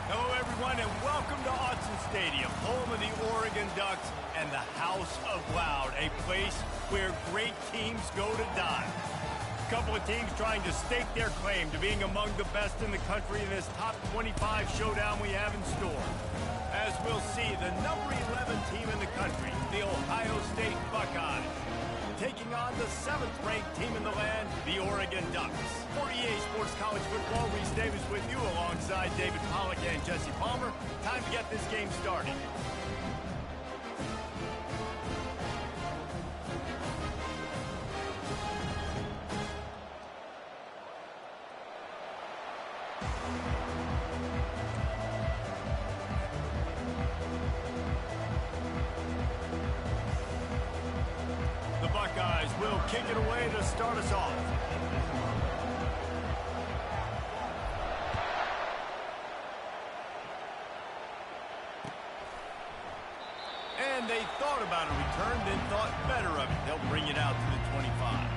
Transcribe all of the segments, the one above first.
Hello, everyone, and welcome to Autzen Stadium, home of the Oregon Ducks and the House of Loud, a place where great teams go to die. A couple of teams trying to stake their claim to being among the best in the country in this top 25 showdown we have in store. As we'll see, the number 11 team in the country, the Ohio State Buckeyes, taking on the 7th-ranked team in the land, the Oregon Ducks. For EA Sports College Football, Reese Davis with you alongside David Pollack and Jesse Palmer. Time to get this game started. Buckeyes will kick it away to start us off. And they thought about a return, then thought better of it. They'll bring it out to the 25.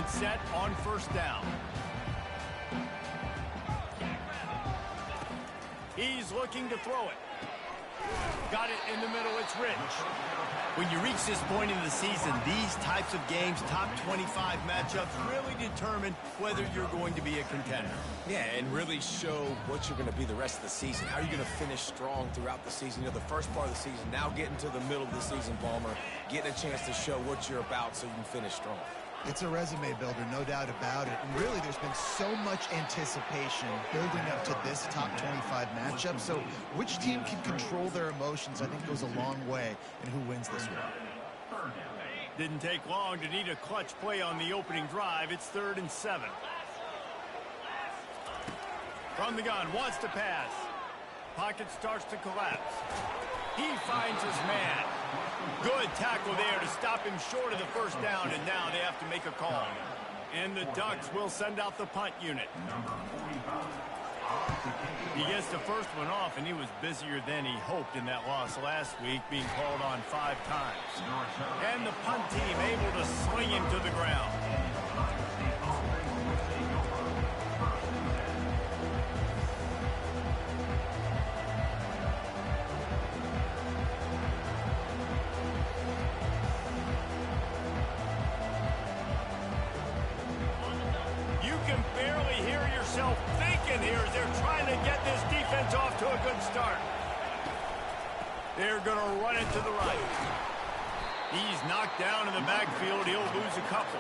Set on first down. He's looking to throw it. Got it in the middle, it's Rich. When you reach this point in the season, these types of games, top 25 matchups, really determine whether you're going to be a contender. Yeah, and really show what you're going to be the rest of the season. How are you going to finish strong throughout the season? You know, the first part of the season, now getting to the middle of the season, Palmer, getting a chance to show what you're about so you can finish strong. It's a resume builder, no doubt about it. And really, there's been so much anticipation building up to this top 25 matchup. So which team can control their emotions, I think, goes a long way in who wins this one. Didn't take long to need a clutch play on the opening drive. It's 3rd and 7. From the gun, wants to pass. Pocket starts to collapse. He finds his man. Good tackle there to stop him short of the first down, and now they have to make a call. And the Ducks will send out the punt unit. He gets the first one off, and he was busier than he hoped in that loss last week, being called on 5 times. And the punt team able to sling him to the ground. Thinking here as they're trying to get this defense off to a good start. They're going to run it to the right. He's knocked down in the backfield. He'll lose a couple.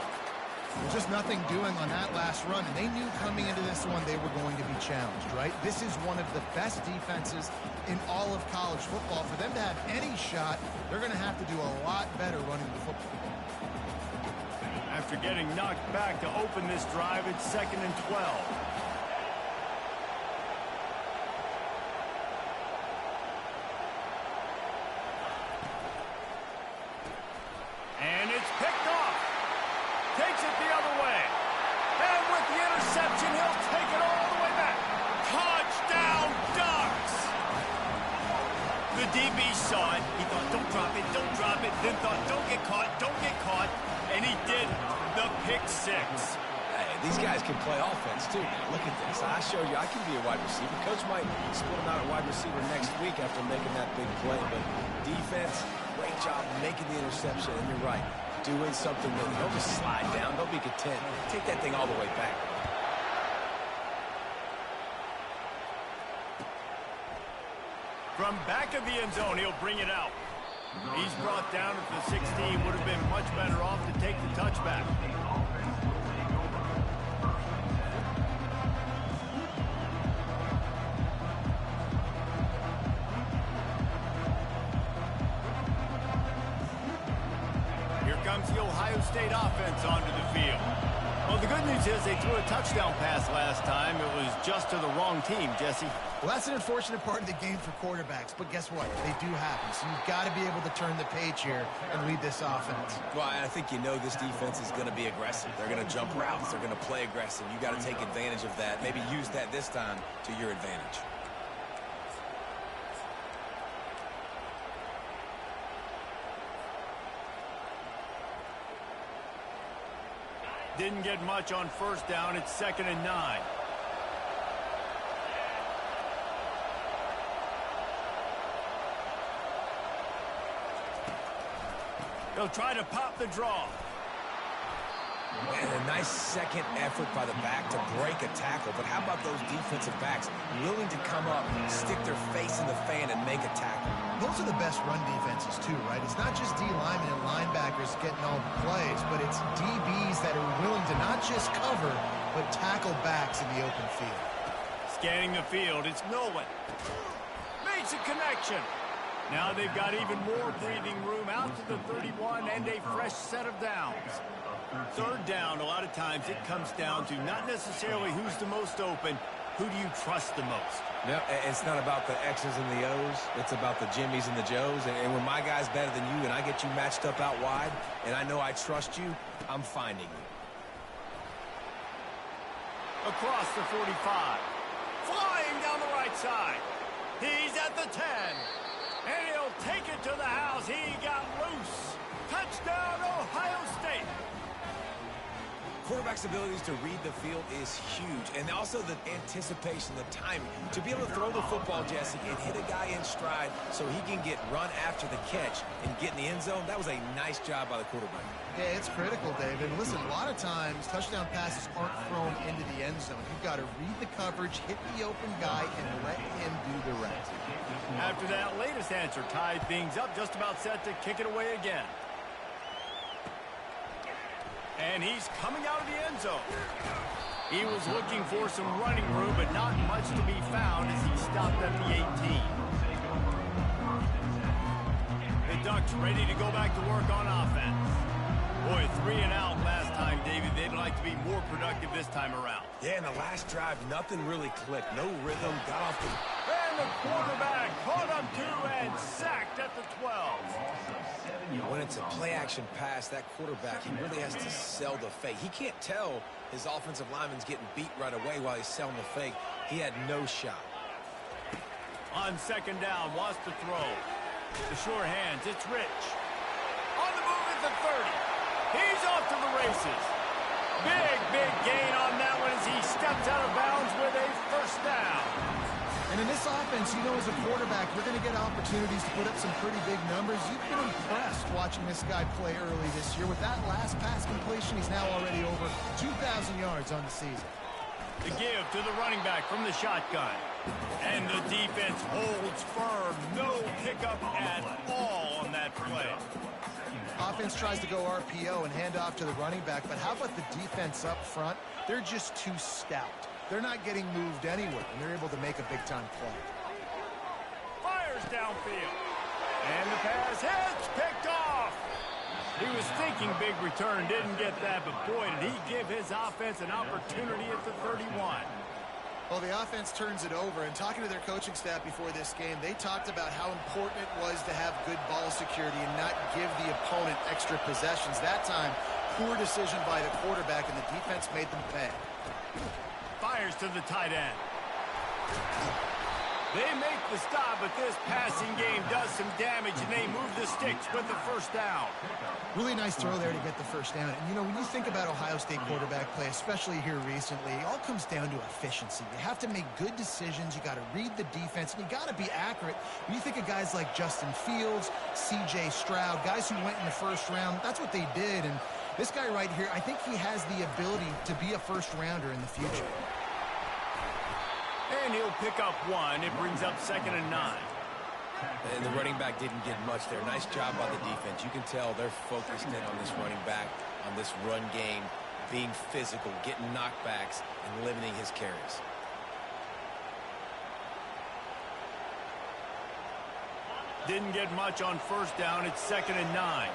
There's just nothing doing on that last run, and they knew coming into this one they were going to be challenged, right? This is one of the best defenses in all of college football. For them to have any shot, they're going to have to do a lot better running the football. After getting knocked back to open this drive, it's 2nd and 12. And it's picked off. Takes it the other way. And with the interception, he'll take it all the way back. Touchdown, Ducks! The DB saw it. He thought, don't drop it, don't drop it. Then thought, don't get caught, don't get caught. And he did the pick 6. Hey, these guys can play offense, too. Now, look at this. I show you I can be a wide receiver. Coach might split him out at wide receiver next week after making that big play. But defense, great job making the interception. And you're right, doing something that don't just slide down. Don't be content. Take that thing all the way back. From back of the end zone, he'll bring it out. He's brought down at the 16. Would have been much better off to take the touchback. Here comes the Ohio State offense onto the field. Well, the good news is they threw a touchdown pass last time. It was just to the wrong team, Jesse. Well, that's an unfortunate part of the game for quarterbacks, but guess what? They do happen, so you've got to be able to turn the page here and lead this offense. Well, I think you know this defense is going to be aggressive. They're going to jump routes. They're going to play aggressive. You got to take advantage of that. Maybe use that this time to your advantage. Didn't get much on first down. It's 2nd and 9. They'll try to pop the draw. And a nice second effort by the back to break a tackle. But how about those defensive backs willing to come up, stick their face in the fan, and make a tackle? Those are the best run defenses, too, right? It's not just D linemen and linebackers getting all the plays, but it's DBs that are willing to not just cover, but tackle backs in the open field. Scanning the field, it's Nolan. Makes a connection. Now they've got even more breathing room out to the 31 and a fresh set of downs. Third down, a lot of times it comes down to not necessarily who's the most open, who do you trust the most? No, it's not about the X's and the O's. It's about the Jimmies and the Joes. And when my guy's better than you and I get you matched up out wide, and I know I trust you, I'm finding you. Across the 45. Flying down the right side. He's at the 10. And he'll take it to the house. He got loose. Touchdown, Ohio State. Quarterback's abilities to read the field is huge. And also the anticipation, the timing. To be able to throw the football, Jesse, and hit a guy in stride so he can get run after the catch and get in the end zone, that was a nice job by the quarterback. Yeah, it's critical, David. Listen, a lot of times touchdown passes aren't thrown into the end zone. You've got to read the coverage, hit the open guy, and let him do the rest. After that latest answer, tied things up, just about set to kick it away again. And he's coming out of the end zone. He was looking for some running room, but not much to be found as he stopped at the 18. The Ducks ready to go back to work on offense. Boy, 3 and out last time, David. They'd like to be more productive this time around. Yeah, in the last drive, nothing really clicked. No rhythm, got off the... And the quarterback caught up to and sacked at the 12. When it's a play-action pass, that quarterback, he really has to sell the fake. He can't tell his offensive lineman's getting beat right away while he's selling the fake. He had no shot. On 2nd down, wants to throw. The sure hands, it's Rich. On the move at the 30. He's off to the races. Big gain on that one as he steps out of bounds with a first down. And in this offense, you know, as a quarterback, you're going to get opportunities to put up some pretty big numbers. You've been impressed watching this guy play early this year. With that last pass completion, he's now already over 2,000 yards on the season. The give to the running back from the shotgun. And the defense holds firm. No pickup at all on that play. Offense tries to go RPO and hand off to the running back, but how about the defense up front? They're just too stout. They're not getting moved anywhere, and they're able to make a big-time play. Fires downfield. And the pass hits, picked off. He was thinking big return, didn't get that, but boy, did he give his offense an opportunity at the 31. Well, the offense turns it over, and talking to their coaching staff before this game, they talked about how important it was to have good ball security and not give the opponent extra possessions. That time, poor decision by the quarterback, and the defense made them pay. Fires to the tight end. They make the stop, but this passing game does some damage, and they move the sticks with the first down. Really nice throw there to get the first down. And, you know, when you think about Ohio State quarterback play, especially here recently, it all comes down to efficiency. You have to make good decisions. You got to read the defense, and you got to be accurate. When you think of guys like Justin Fields, C.J. Stroud, guys who went in the first round, that's what they did. And this guy right here, I think he has the ability to be a first-rounder in the future. And he'll pick up one. It brings up 2nd and 9. And the running back didn't get much there. Nice job by the defense. You can tell they're focused in on this running back, on this run game, being physical, getting knockbacks, and limiting his carries. Didn't get much on first down. It's 2nd and 9.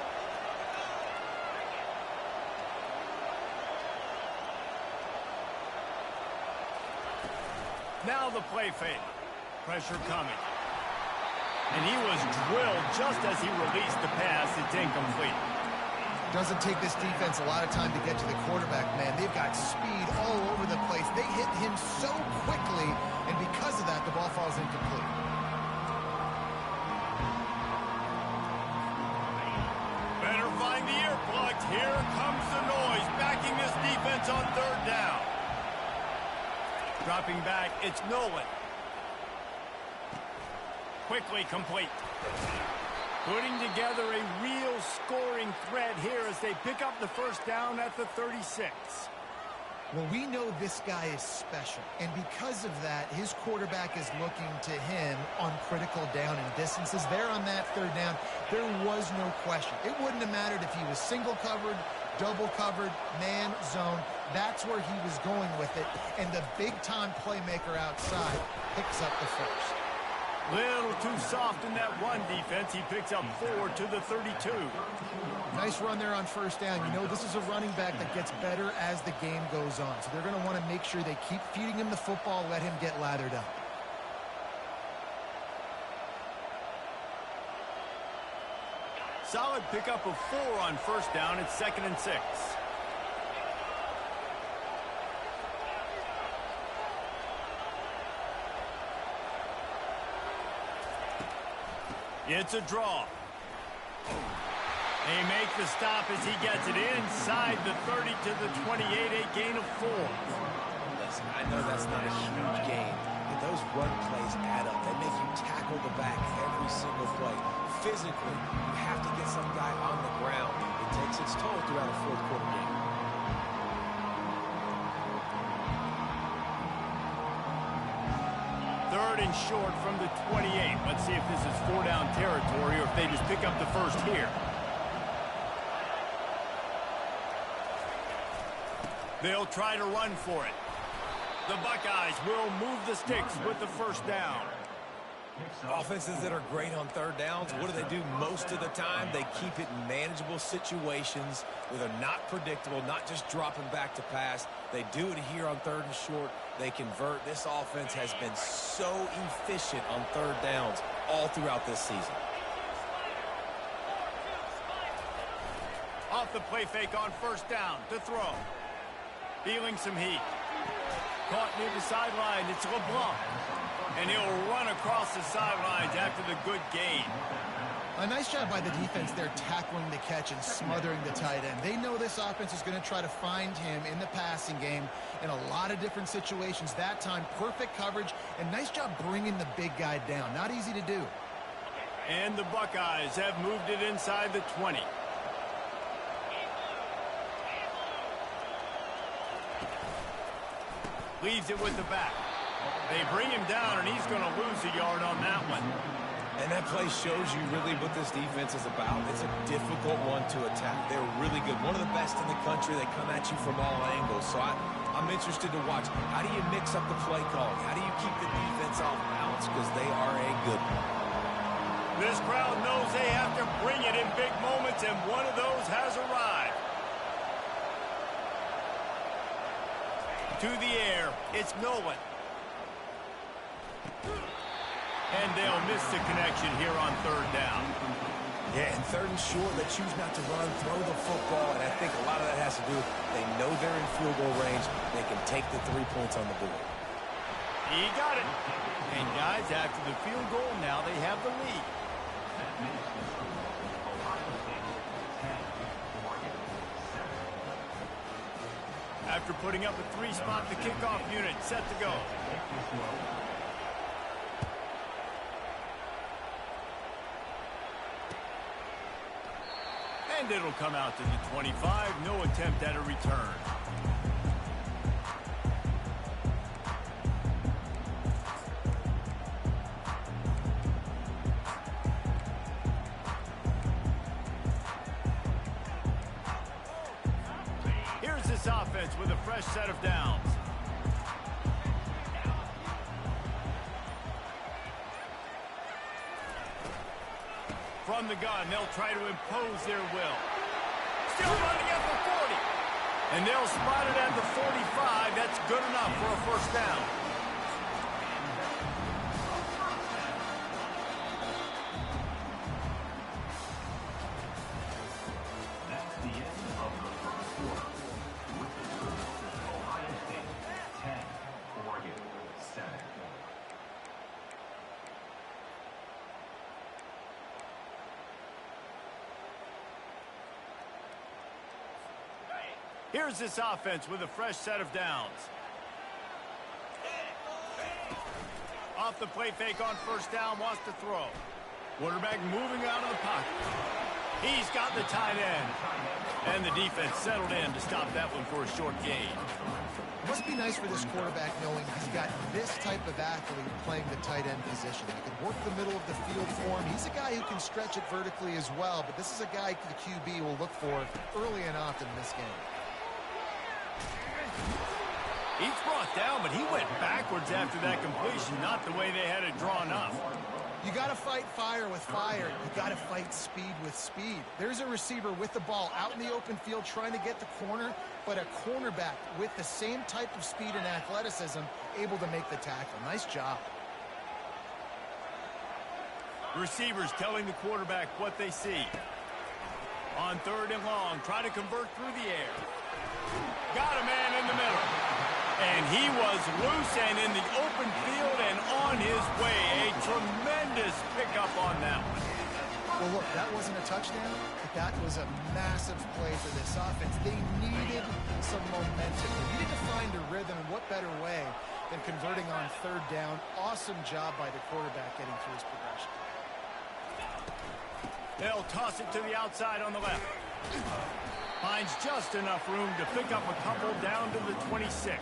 Now the play fake. Pressure coming. And he was drilled just as he released the pass. It's incomplete. Doesn't take this defense a lot of time to get to the quarterback, man. They've got speed all over the place. They hit him so quickly, and because of that, the ball falls incomplete. Better find the earplugs. Here comes the noise, backing this defense on third down. Dropping back, it's Nolan. Quickly complete. Putting together a real scoring threat here as they pick up the first down at the 36. Well, we know this guy is special, and because of that, his quarterback is looking to him on critical down and distances. There on that third down, there was no question. It wouldn't have mattered if he was single covered, double covered, man, zone. That's where he was going with it, and the big-time playmaker outside picks up the first. Little too soft in that one defense. He picks up 4 to the 32. Nice run there on first down. You know, this is a running back that gets better as the game goes on. So they're going to want to make sure they keep feeding him the football, let him get lathered up. Solid pickup of 4 on first down. It's 2nd and 6. It's a draw. They make the stop as he gets it inside the 30 to the 28, a gain of 4. Listen, I know that's not a huge gain, but those run plays add up. They make you tackle the back every single play. Physically, you have to get some guy on the ground. It takes its toll throughout a fourth quarter game. Third and short from the 28. Let's see if this is 4-down territory or if they just pick up the first here. They'll try to run for it. The Buckeyes will move the sticks with the first down. Offenses that are great on third downs, what do? Most of the time, they keep it in manageable situations where they're not predictable, not just dropping back to pass. They do it here on third and short. They convert. This offense has been so efficient on third downs all throughout this season. Off the play fake on first down to throw. Feeling some heat. Caught near the sideline. It's LeBlanc. And he'll run across the sidelines after the good gain. A nice job by the defense there tackling the catch and smothering the tight end. They know this offense is going to try to find him in the passing game in a lot of different situations. That time, perfect coverage, and nice job bringing the big guy down. Not easy to do. And the Buckeyes have moved it inside the 20. Leaves it with the back. They bring him down, and he's going to lose a yard on that one. And that play shows you really what this defense is about. It's a difficult one to attack. They're really good. One of the best in the country. They come at you from all angles. So I'm interested to watch. How do you mix up the play calling? How do you keep the defense off balance? Because they are a good one. This crowd knows they have to bring it in big moments, and one of those has arrived. To the air, it's Nolan. And they'll miss the connection here on third down. Yeah, and third and short, they choose not to run, throw the football, and I think a lot of that has to do with they know they're in field goal range. They can take the 3 points on the board. He got it. And guys, after the field goal, now they have the lead. After putting up a 3-spot, the kickoff unit set to go. And it'll come out to the 25. No attempt at a return. Here's this offense with a fresh set of downs. From the gun, they'll try to impose their will. Still running at the 40. And they'll spot it at the 45. That's good enough for a first down. Here's this offense with a fresh set of downs. Off the play fake on first down, wants to throw. Quarterback moving out of the pocket. He's got the tight end. And the defense settled in to stop that one for a short gain. Must be nice for this quarterback knowing he's got this type of athlete playing the tight end position. He can work the middle of the field for him. He's a guy who can stretch it vertically as well, but this is a guy the QB will look for early and often in this game. He's brought down, but he went backwards after that completion, not the way they had it drawn up. You got to fight fire with fire. You got to fight speed with speed. There's a receiver with the ball out in the open field trying to get the corner, but a cornerback with the same type of speed and athleticism able to make the tackle. Nice job. Receivers telling the quarterback what they see. On third and long, try to convert through the air. Got a man in the middle. And he was loose and in the open field and on his way. A tremendous pickup on that one. Well, look, that wasn't a touchdown, but that was a massive play for this offense. They needed some momentum. They needed to find a rhythm, and what better way than converting on third down. Awesome job by the quarterback getting through his progression. They'll toss it to the outside on the left. Finds just enough room to pick up a couple down to the 26.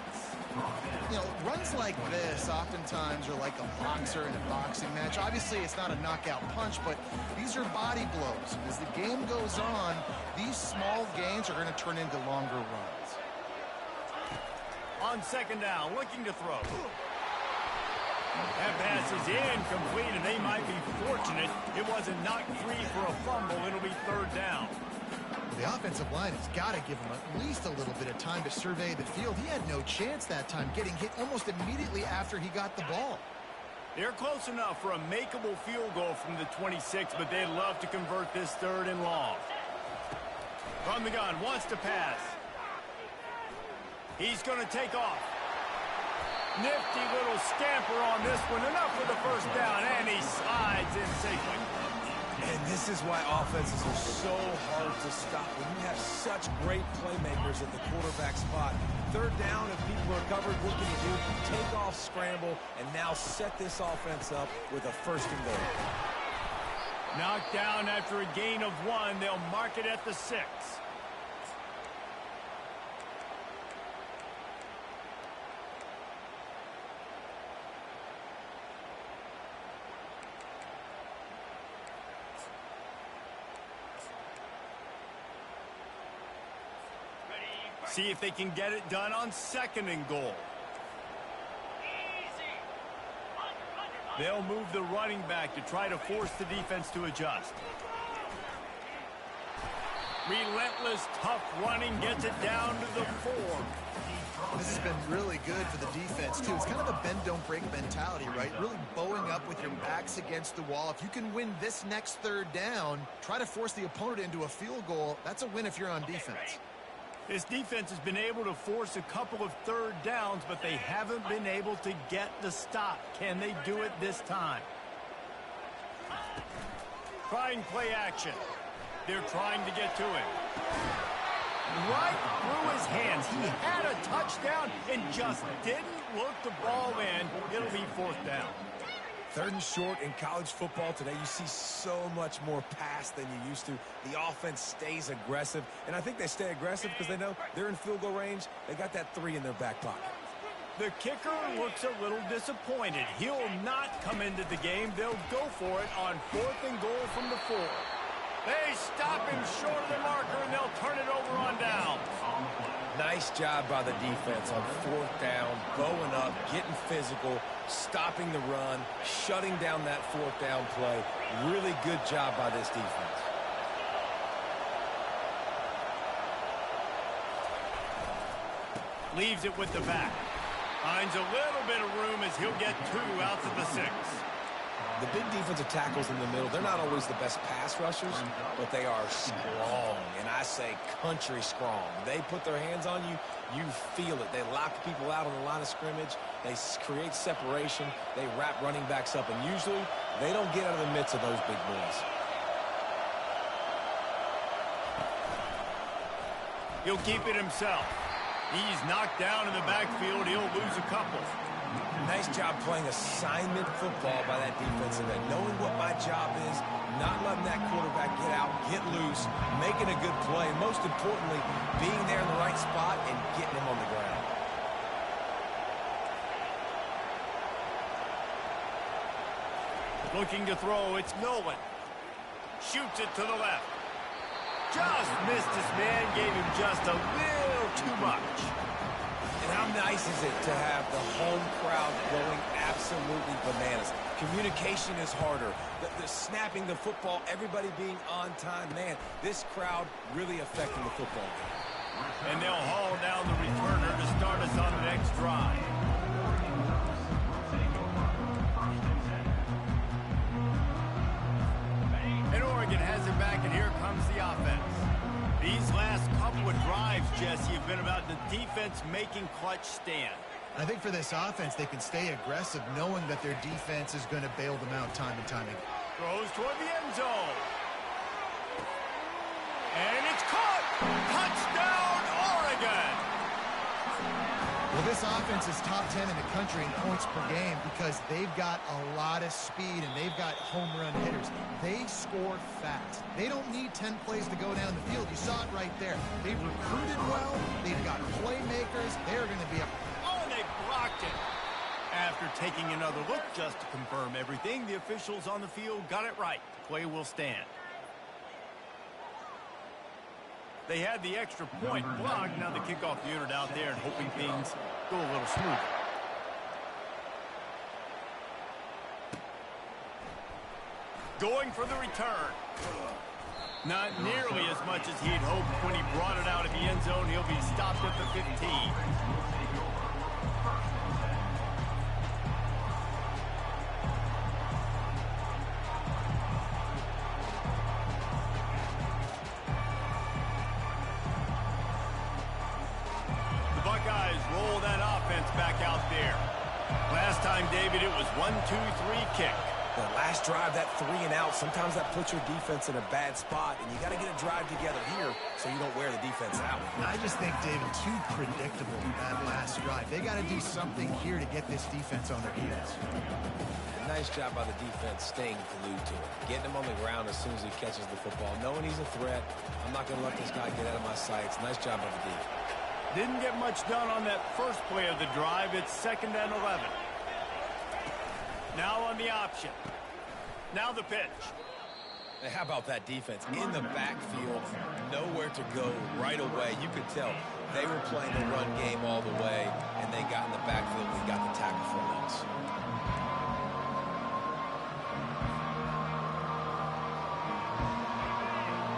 You know, runs like this oftentimes are like a boxer in a boxing match. Obviously, it's not a knockout punch, but these are body blows. As the game goes on, these small gains are going to turn into longer runs. On second down, looking to throw. That pass is incomplete, and they might be fortunate it wasn't knocked free for a fumble. It'll be third down. The offensive line has got to give him at least a little bit of time to survey the field. He had no chance that time, getting hit almost immediately after he got the ball. They're close enough for a makeable field goal from the 26, but they'd love to convert this third and long. From the gun, wants to pass. He's going to take off. Nifty little scamper on this one. Enough for the first down, and he slides in safely. And this is why offenses are so hard to stop. When you have such great playmakers at the quarterback spot, third down, if people are covered, what can you do? Take off, scramble, and now set this offense up with a first and goal. Knocked down after a gain of 1. They'll mark it at the 6. See if they can get it done on second and goal. They'll move the running back to try to force the defense to adjust. Relentless, tough running gets it down to the 4. This has been really good for the defense, too. It's kind of a bend-don't-break mentality, right? Really bowing up with your backs against the wall. If you can win this next third down, try to force the opponent into a field goal. That's a win if you're on defense. This defense has been able to force a couple of third downs, but they haven't been able to get the stop. Can they do it this time? Trying play action. They're trying to get to him. Right through his hands. He had a touchdown and just didn't look the ball in. It'll be fourth down. Third and short in college football today, you see so much more pass than you used to. The offense stays aggressive, and I think they stay aggressive because they know they're in field goal range. They got that 3 in their back pocket. The kicker looks a little disappointed. He'll not come into the game. They'll go for it on fourth and goal from the 4. They stop him short of the marker, and they'll turn it over on down. Nice job by the defense on fourth down, bowing up, getting physical, stopping the run, shutting down that fourth down play. Really good job by this defense. Leaves it with the back. Finds a little bit of room as he'll get 2 out to the 6. The big defensive tackles in the middle, they're not always the best pass rushers, but they are strong, and I say country strong. They put their hands on you, you feel it. They lock people out on the line of scrimmage. They create separation. They wrap running backs up, and usually they don't get out of the midst of those big boys. He'll keep it himself. He's knocked down in the backfield. He'll lose a couple. Nice job playing assignment football by that defensive end. Knowing what my job is, not letting that quarterback get out, get loose, making a good play, and most importantly, being there in the right spot and getting him on the ground. Looking to throw, it's Nolan. Shoots it to the left. Just missed his man, gave him just a little too much. And how nice is it to have the home crowd going absolutely bananas? Communication is harder. The snapping the football, everybody being on time. Man, this crowd really affecting the football game. And they'll haul down the returner to start us on the next drive. And Oregon has it back, and here comes the offense. These last couple of drives, Jesse, have been about the defense making clutch stand. I think for this offense, they can stay aggressive knowing that their defense is going to bail them out time and time again. Throws toward the end zone. And it's caught! Touchdown, Oregon! Well, this offense is top 10 in the country in points per game because they've got a lot of speed and they've got home run hitters. They score fast. They don't need 10 plays to go down the field. You saw it right there. They've recruited well. They've got playmakers. They're going to be a... Oh, and they blocked it. After taking another look just to confirm everything, the officials on the field got it right. The play will stand. They had the extra point blocked. Now the kickoff unit out there and hoping things go a little smoother. Going for the return. Not nearly as much as he'd hoped when he brought it out of the end zone. He'll be stopped at the 15. Roll that offense back out there. Last time, David, it was 1-2-3 kick. The last drive, that 3 and out, sometimes that puts your defense in a bad spot, and you got to get a drive together here so you don't wear the defense out. I just think, David, too predictable that last drive. They got to do something here to get this defense on their heels. Nice job by the defense staying glued to it. Getting him on the ground as soon as he catches the football. Knowing he's a threat, I'm not going to let this guy get out of my sights. Nice job by the defense. Didn't get much done on that first play of the drive. It's 2nd and 11. Now on the option. Now the pitch. Hey, how about that defense? In the backfield, nowhere to go right away. You could tell they were playing the run game all the way, and they got in the backfield and got the tackle for loss.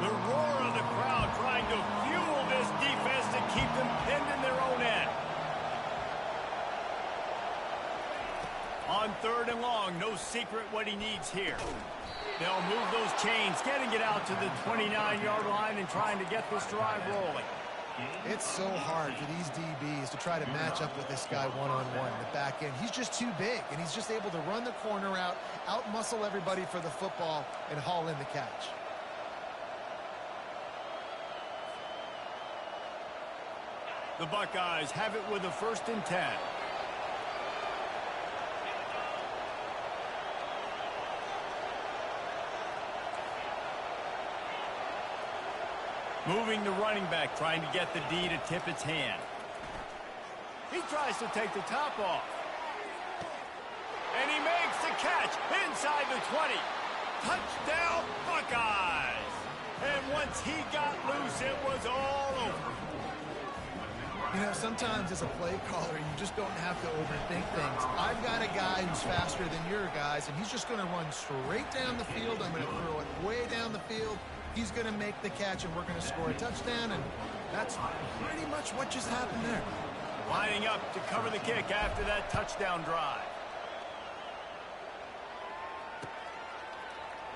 The roar of the crowd trying to fuel this defense to keep them pinned in their own end. On 3rd and long, no secret what he needs here. They'll move those chains, getting it out to the 29-yard line and trying to get this drive rolling. It's so hard for these DBs to try to match up with this guy one-on-one in the back end. He's just too big, and he's just able to run the corner out-muscle everybody for the football, and haul in the catch. The Buckeyes have it with a 1st and 10. Moving the running back, trying to get the D to tip its hand. He tries to take the top off. And he makes the catch inside the 20. Touchdown, Buckeyes! And once he got loose, it was all over. You know, sometimes as a play caller, you just don't have to overthink things. I've got a guy who's faster than your guys, and he's just going to run straight down the field. I'm going to throw it way down the field. He's going to make the catch, and we're going to score a touchdown, and that's pretty much what just happened there. Lining up to cover the kick after that touchdown drive.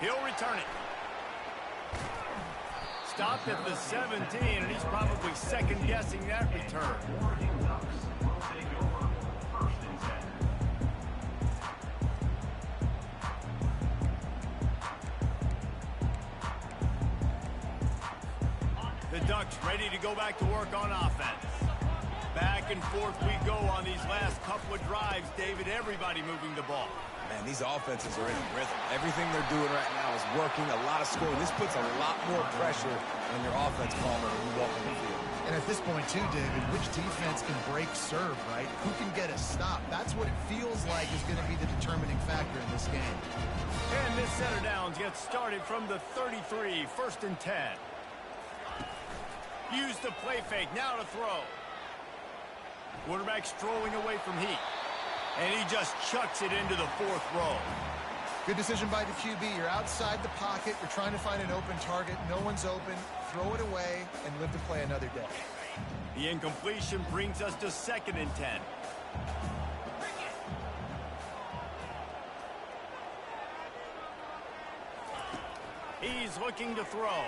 He'll return it. Stopped at the 17, and he's probably second-guessing that return. The Ducks ready to go back to work on offense. Back and forth we go on these last couple of drives, David. Everybody moving the ball. Man, these offenses are in a rhythm. Everything they're doing right now is working, a lot of scoring. This puts a lot more pressure on your offense, Palmer, when you walk on the field. And at this point, too, David, which defense can break serve, right? Who can get a stop? That's what it feels like is going to be the determining factor in this game. And this center downs gets started from the 33, 1st and 10. Use the play fake, now to throw. Quarterback strolling away from heat. And he just chucks it into the 4th row. Good decision by the QB. You're outside the pocket. You're trying to find an open target. No one's open. Throw it away and live to play another day. The incompletion brings us to 2nd and 10. He's looking to throw.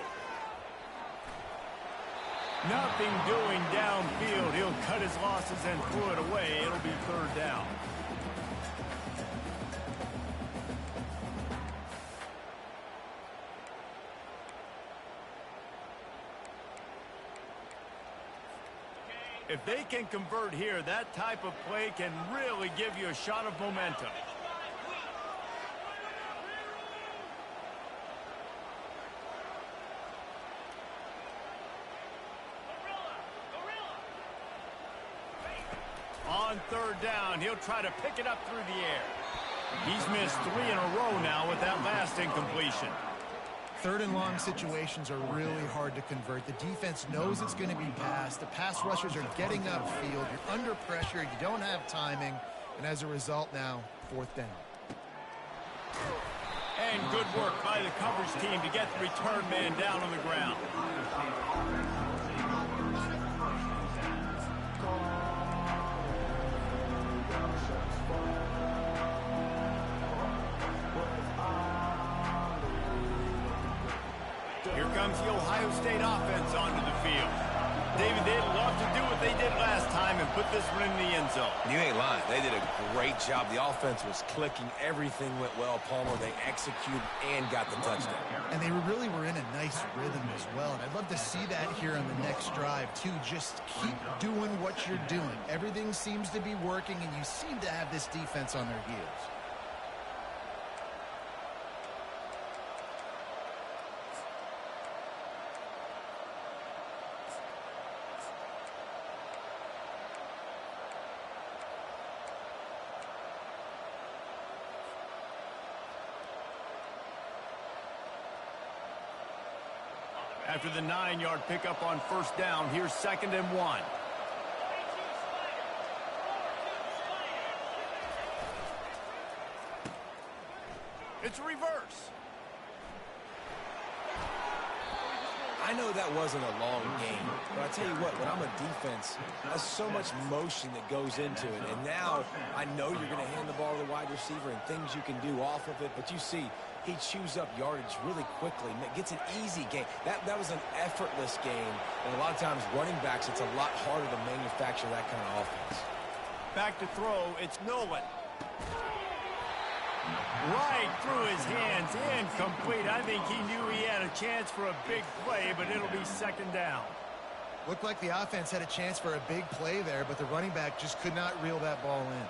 Nothing doing downfield. He'll cut his losses and throw it away. It'll be 3rd down. If they can convert here, that type of play can really give you a shot of momentum. On 3rd down, he'll try to pick it up through the air. He's missed 3 in a row now with that last incompletion. 3rd and long situations are really hard to convert. The defense knows it's going to be passed. The pass rushers are getting upfield. You're under pressure. You don't have timing. And as a result now, 4th down. And good work by the coverage team to get the return man down on the ground. Here comes the Ohio State offense onto the field. David, they'd love to do what they did last time and put this one in the end zone. You ain't lying. They did a great job. The offense was clicking. Everything went well, Palmer. They executed and got the touchdown. And they really were in a nice rhythm as well. And I'd love to see that here on the next drive, too. Just keep doing what you're doing. Everything seems to be working, and you seem to have this defense on their heels. After the 9-yard pickup on 1st down, here's 2nd and 1. It's a reverse. I know that wasn't a long game, but I tell you what, when I'm a defense, there's so much motion that goes into it. And now I know you're going to hand the ball to the wide receiver and things you can do off of it. But you see, he chews up yardage really quickly, gets an easy game. That was an effortless game. And a lot of times running backs, it's a lot harder to manufacture that kind of offense. Back to throw, it's Nolan. Right through his hands, incomplete. I think he knew he had a chance for a big play, but it'll be 2nd down. Looked like the offense had a chance for a big play there, but the running back just could not reel that ball in.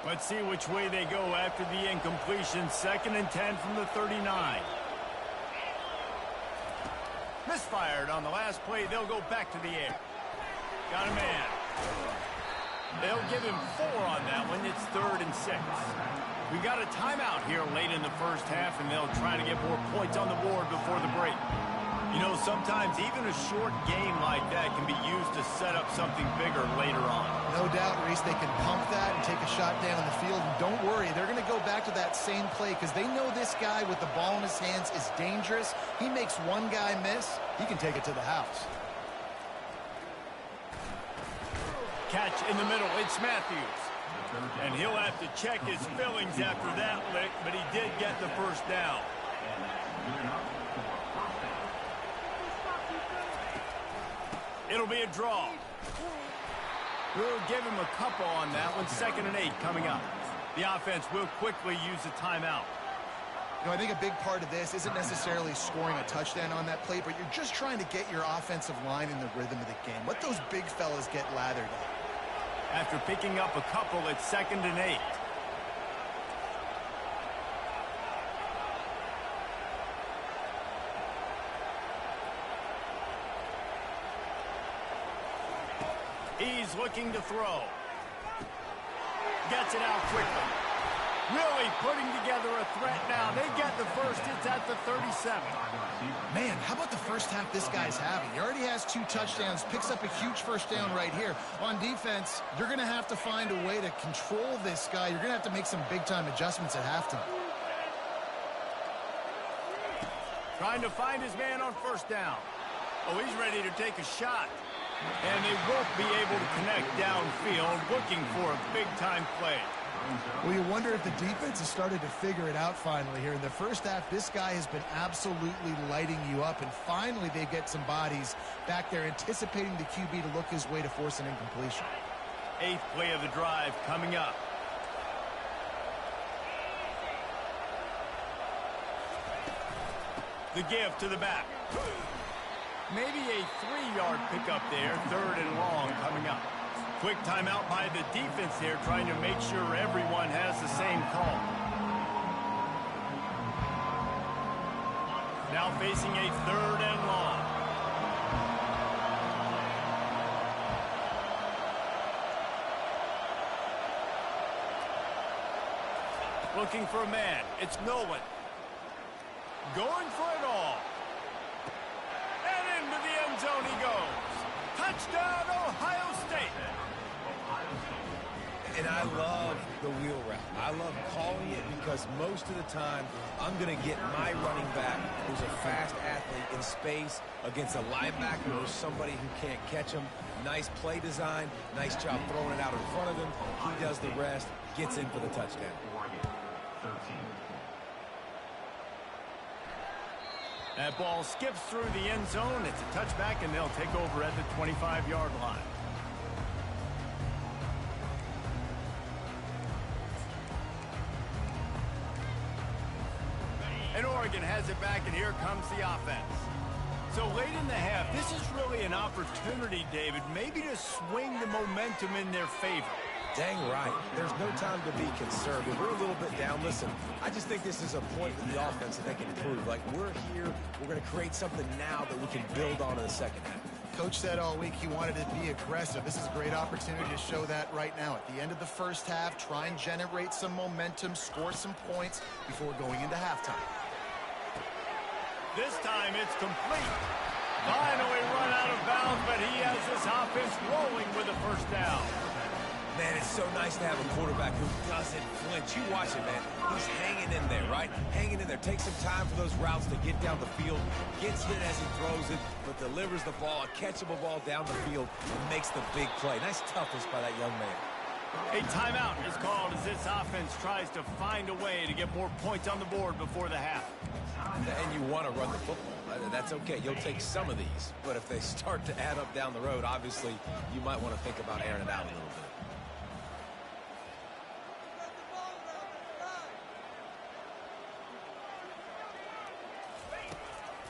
Let's see which way they go after the incompletion. 2nd and 10 from the 39. Misfired on the last play. They'll go back to the air. Got a man. They'll give him 4 on that one. It's 3rd and 6. We got a timeout here late in the 1st half, and they'll try to get more points on the board before the break. You know, sometimes even a short game like that can be used to set up something bigger later on. No doubt, Reese, they can pump that and take a shot down in the field. And don't worry, they're going to go back to that same play because they know this guy with the ball in his hands is dangerous. He makes one guy miss, he can take it to the house. Catch in the middle, it's Matthews. And he'll have to check his fillings after that lick, but he did get the 1st down. It'll be a draw. We'll give him a couple on that one. 2nd and 8 coming up. The offense will quickly use a timeout. I think a big part of this isn't necessarily scoring a touchdown on that play, but you're just trying to get your offensive line in the rhythm of the game. Let those big fellas get lathered up. After picking up a couple, it's 2nd and 8. He's looking to throw. Gets it out quickly. Really putting together a threat now. They get the first. It's at the 37. Man, how about the first half this guy's having? He already has 2 touchdowns, picks up a huge first down right here. On defense, you're going to have to find a way to control this guy. You're going to have to make some big-time adjustments at halftime. Trying to find his man on first down. Oh, he's ready to take a shot. And they won't be able to connect downfield, looking for a big-time play. Well, you wonder if the defense has started to figure it out finally here. In the first half, this guy has been absolutely lighting you up, and finally they get some bodies back there anticipating the QB to look his way to force an incompletion. 8th play of the drive coming up. The give to the back. Maybe a 3-yard pickup there. 3rd and long coming up. Quick timeout by the defense there, trying to make sure everyone has the same call. Now facing a 3rd and long. Looking for a man. It's Nolan. Going for it all. And into the end zone he goes. Touchdown, Ohio State. And I love the wheel route. I love calling it because most of the time I'm going to get my running back, who's a fast athlete, in space against a linebacker or somebody who can't catch him. Nice play design. Nice job throwing it out in front of him. He does the rest, gets in for the touchdown. That ball skips through the end zone. It's a touchback, and they'll take over at the 25-yard line. And Oregon has it back, and here comes the offense. So late in the half, this is really an opportunity, David, maybe to swing the momentum in their favor. Dang right. There's no time to be conservative. We're a little bit down. Listen, I just think this is a point with the offense that they can improve. Like, we're here, we're going to create something now that we can build on in the second half. Coach said all week he wanted to be aggressive. This is a great opportunity to show that right now. At the end of the first half, try and generate some momentum, score some points before going into halftime. This time it's complete. Finally run out of bounds, but he has this offense rolling with a first down. Man, it's so nice to have a quarterback who doesn't flinch. You watch it, man. He's hanging in there, right? Hanging in there. Takes some time for those routes to get down the field. Gets hit as he throws it, but delivers the ball, a catchable ball down the field, and makes the big play. Nice toughness by that young man. A timeout is called as this offense tries to find a way to get more points on the board before the half. And you want to run the football. That's okay. You'll take some of these. But if they start to add up down the road, obviously, you might want to think about airing it out a little bit.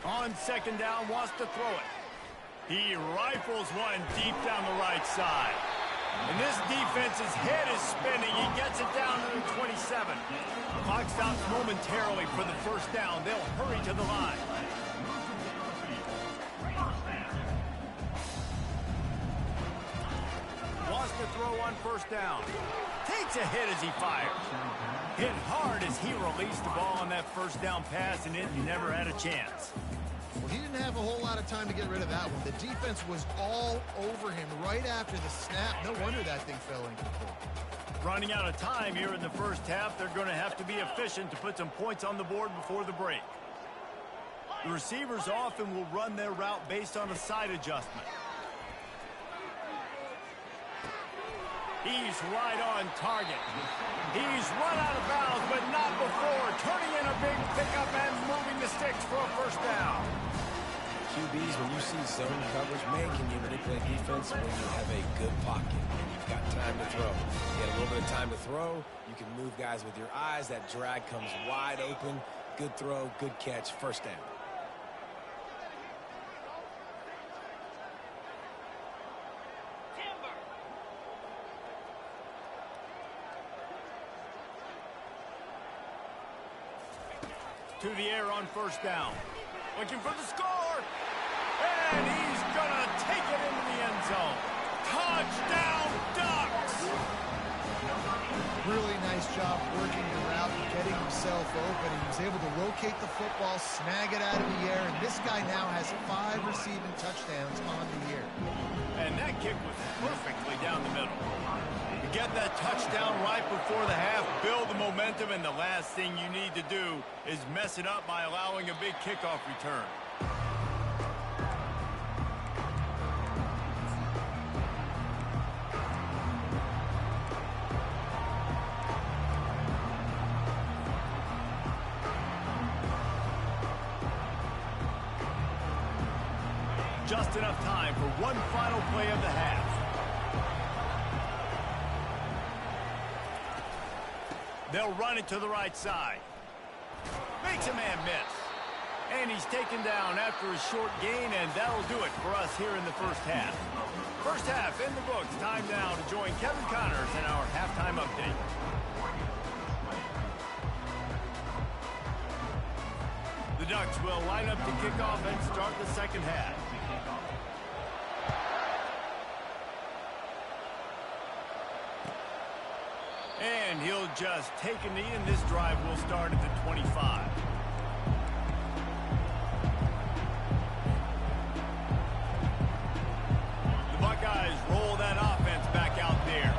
On second down, wants to throw it. He rifles one deep down the right side. And this defense's head is spinning. He gets it down to the 27. Clock stops momentarily for the first down. They'll hurry to the line. Wants to throw on first down. Takes a hit as he fires. Hit hard as he released the ball on that first down pass, and it never had a chance. Well, he didn't have a whole lot of time to get rid of that one. The defense was all over him right after the snap. No wonder that thing fell incomplete. Running out of time here in the first half, they're going to have to be efficient to put some points on the board before the break. The receivers often will run their route based on a side adjustment. He's right on target. He's run out of bounds, but not before. Turning in a big pickup and moving the sticks for a first down. QBs, when you see zone coverage, man, can you manipulate defense when you have a good pocket and you've got time to throw. You get a little bit of time to throw, you can move guys with your eyes. That drag comes wide open. Good throw, good catch, first down. To the air on first down. Looking for the score. And he's going to take it into the end zone. Touchdown, Ducks! Really nice job working the route and getting himself open. He was able to locate the football, snag it out of the air, and this guy now has 5 receiving touchdowns on the year. And that kick was perfectly down the middle. You get that touchdown right before the half, build the momentum, and the last thing you need to do is mess it up by allowing a big kickoff return. Just enough time for one final play of the half. They'll run it to the right side. Makes a man miss. And he's taken down after a short gain, and that'll do it for us here in the first half. First half in the books. Time now to join Kevin Connors in our halftime update. The Ducks will line up to kick off and start the second half. And he'll just take a knee, and this drive will start at the 25. The Buckeyes roll that offense back out there.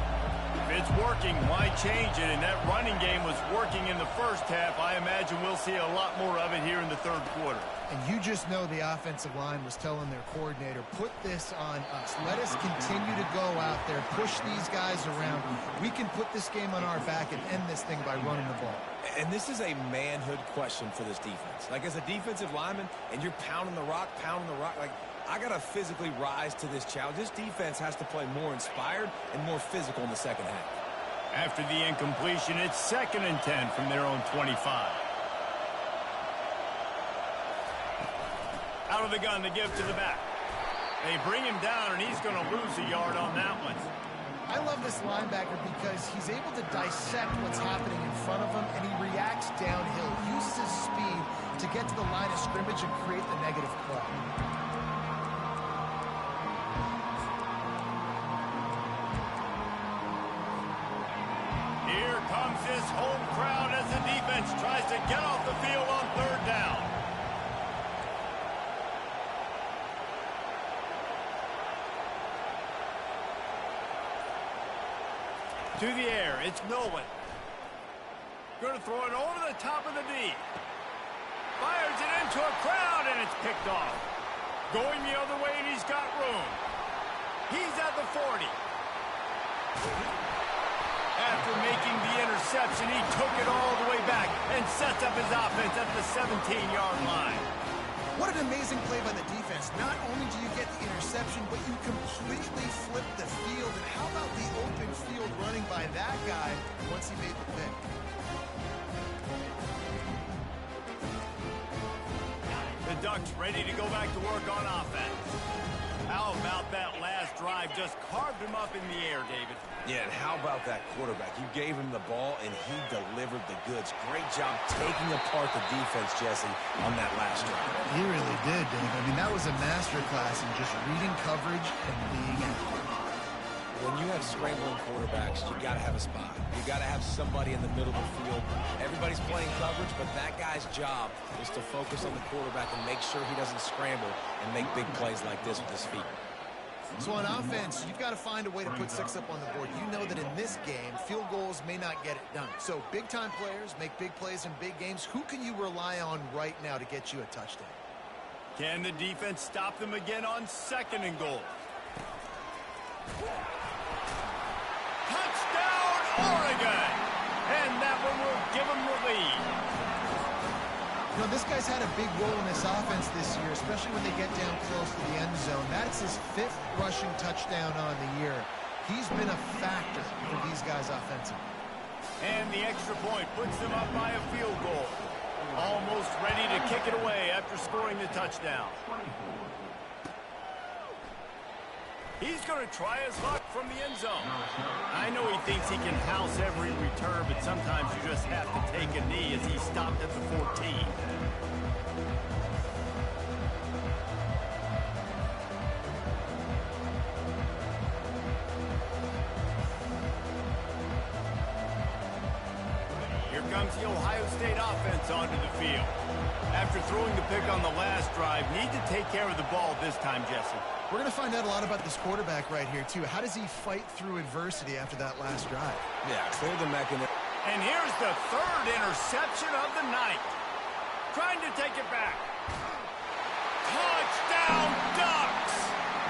If it's working, why change it? And that running game was working in the first half. I imagine we'll see a lot more of it here in the third quarter. And you just know the offensive line was telling their coordinator, put this on us. Let us continue to go out there, push these guys around. We can put this game on our back and end this thing by running the ball. And this is a manhood question for this defense. Like, as a defensive lineman, and you're pounding the rock, like, I got to physically rise to this challenge. This defense has to play more inspired and more physical in the second half. After the incompletion, it's 2nd and 10 from their own 25. Out of the gun to give to the back. They bring him down, and he's going to lose a yard on that one. I love this linebacker because he's able to dissect what's happening in front of him, and he reacts downhill, uses his speed to get to the line of scrimmage and create the negative play. Here comes this home crowd as the defense tries to get off the field on third down. To the air, it's Nolan. Going to throw it over the top of the D. Fires it into a crowd, and it's picked off. Going the other way, and he's got room. He's at the 40. After making the interception, he took it all the way back and sets up his offense at the 17-yard line. What an amazing play by the defense. Not only do you get the interception, but you completely flip the field. And how about the open field running by that guy once he made the pick? The Ducks ready to go back to work on offense. How about that last drive? Just carved him up in the air, David. Yeah, and how about that quarterback? You gave him the ball, and he delivered the goods. Great job taking apart the defense, Jesse, on that last drive. He really did, Dave. I mean, that was a masterclass in just reading coverage and being accurate. When you have scrambling quarterbacks, you got to have a spot. You got to have somebody in the middle of the field. Everybody's playing coverage, but that guy's job is to focus on the quarterback and make sure he doesn't scramble and make big plays like this with his feet. So on offense, you've got to find a way to put 6 up on the board. You know that in this game, field goals may not get it done. So big-time players make big plays in big games. Who can you rely on right now to get you a touchdown? Can the defense stop them again on 2nd and goal? Touchdown, Oregon! And that one will give them the lead. You know, this guy's had a big role in this offense this year, especially when they get down close to the end zone. That's his 5th rushing touchdown on the year. He's been a factor for these guys offensively. And the extra point puts them up by a field goal. Almost ready to kick it away after scoring the touchdown. He's going to try his luck from the end zone. I know he thinks he can house every return, but sometimes you just have to take a knee as he stopped at the 14. Here comes the Ohio State offense onto the field. After throwing the pick on the last drive, need to take care of the ball this time, Jesse. We're going to find out a lot about this quarterback right here, too. How does he fight through adversity after that last drive? Yeah, clear the mechanism. And here's the third interception of the night. Trying to take it back. Touchdown, Ducks!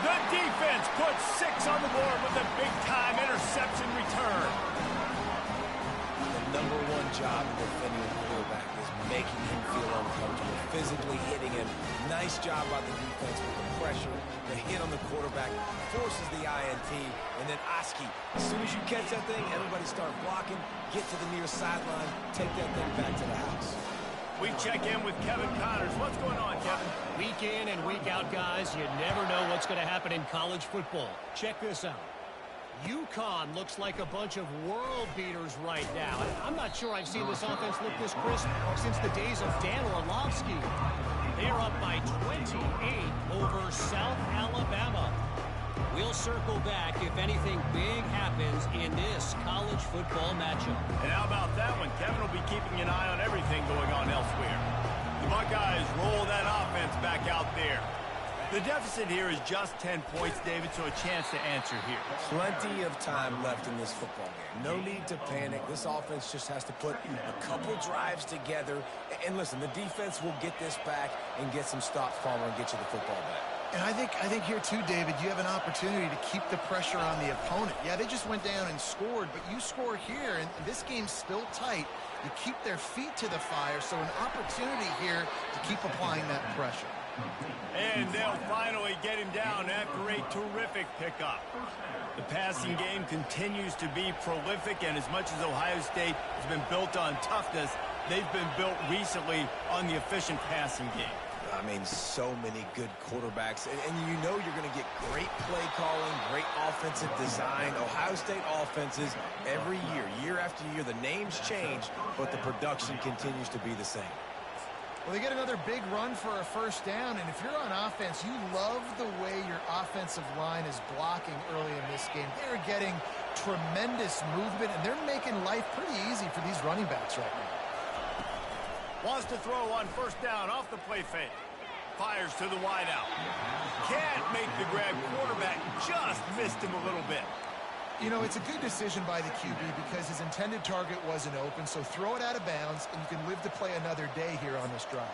The defense puts 6 on the board with a big-time interception return. The number one job of defending a quarterback is making him feel uncomfortable, physically hitting him. Nice job by the defense with the pressure. The hit on the quarterback forces the INT, and then Oski. As soon as you catch that thing, everybody start blocking, get to the near sideline, take that thing back to the house. We check in with Kevin Connors. What's going on, Kevin? Week in and week out, guys, you never know what's going to happen in college football. Check this out. UConn looks like a bunch of world beaters right now. I'm not sure I've seen this offense look this crisp since the days of Dan Orlovsky. They're up by 28 over South Alabama. We'll circle back if anything big happens in this college football matchup. And how about that one? Kevin will be keeping an eye on everything going on elsewhere. The Buckeyes roll that offense back out there. The deficit here is just 10 points, David, so a chance to answer here. Plenty of time left in this football game. No need to panic. This offense just has to put a couple drives together. And listen, the defense will get this back and get some stops, Palmer, and get you the football back. And I think here, too, David, you have an opportunity to keep the pressure on the opponent. Yeah, they just went down and scored, but you score here, and this game's still tight. You keep their feet to the fire, so an opportunity here to keep applying that pressure. And they'll finally get him down after a terrific pickup. The passing game continues to be prolific, and as much as Ohio State has been built on toughness, they've been built recently on the efficient passing game. I mean, so many good quarterbacks, and you know you're going to get great play calling, great offensive design. Ohio State offenses every year, year after year, the names change, but the production continues to be the same. Well, they get another big run for a first down, and if you're on offense, you love the way your offensive line is blocking early in this game. They're getting tremendous movement, and they're making life pretty easy for these running backs right now. Wants to throw on first down off the play fake. Fires to the wideout. Can't make the grab. Quarterback just missed him a little bit. You know, it's a good decision by the QB because his intended target wasn't open, so throw it out of bounds, and you can live to play another day here on this drive.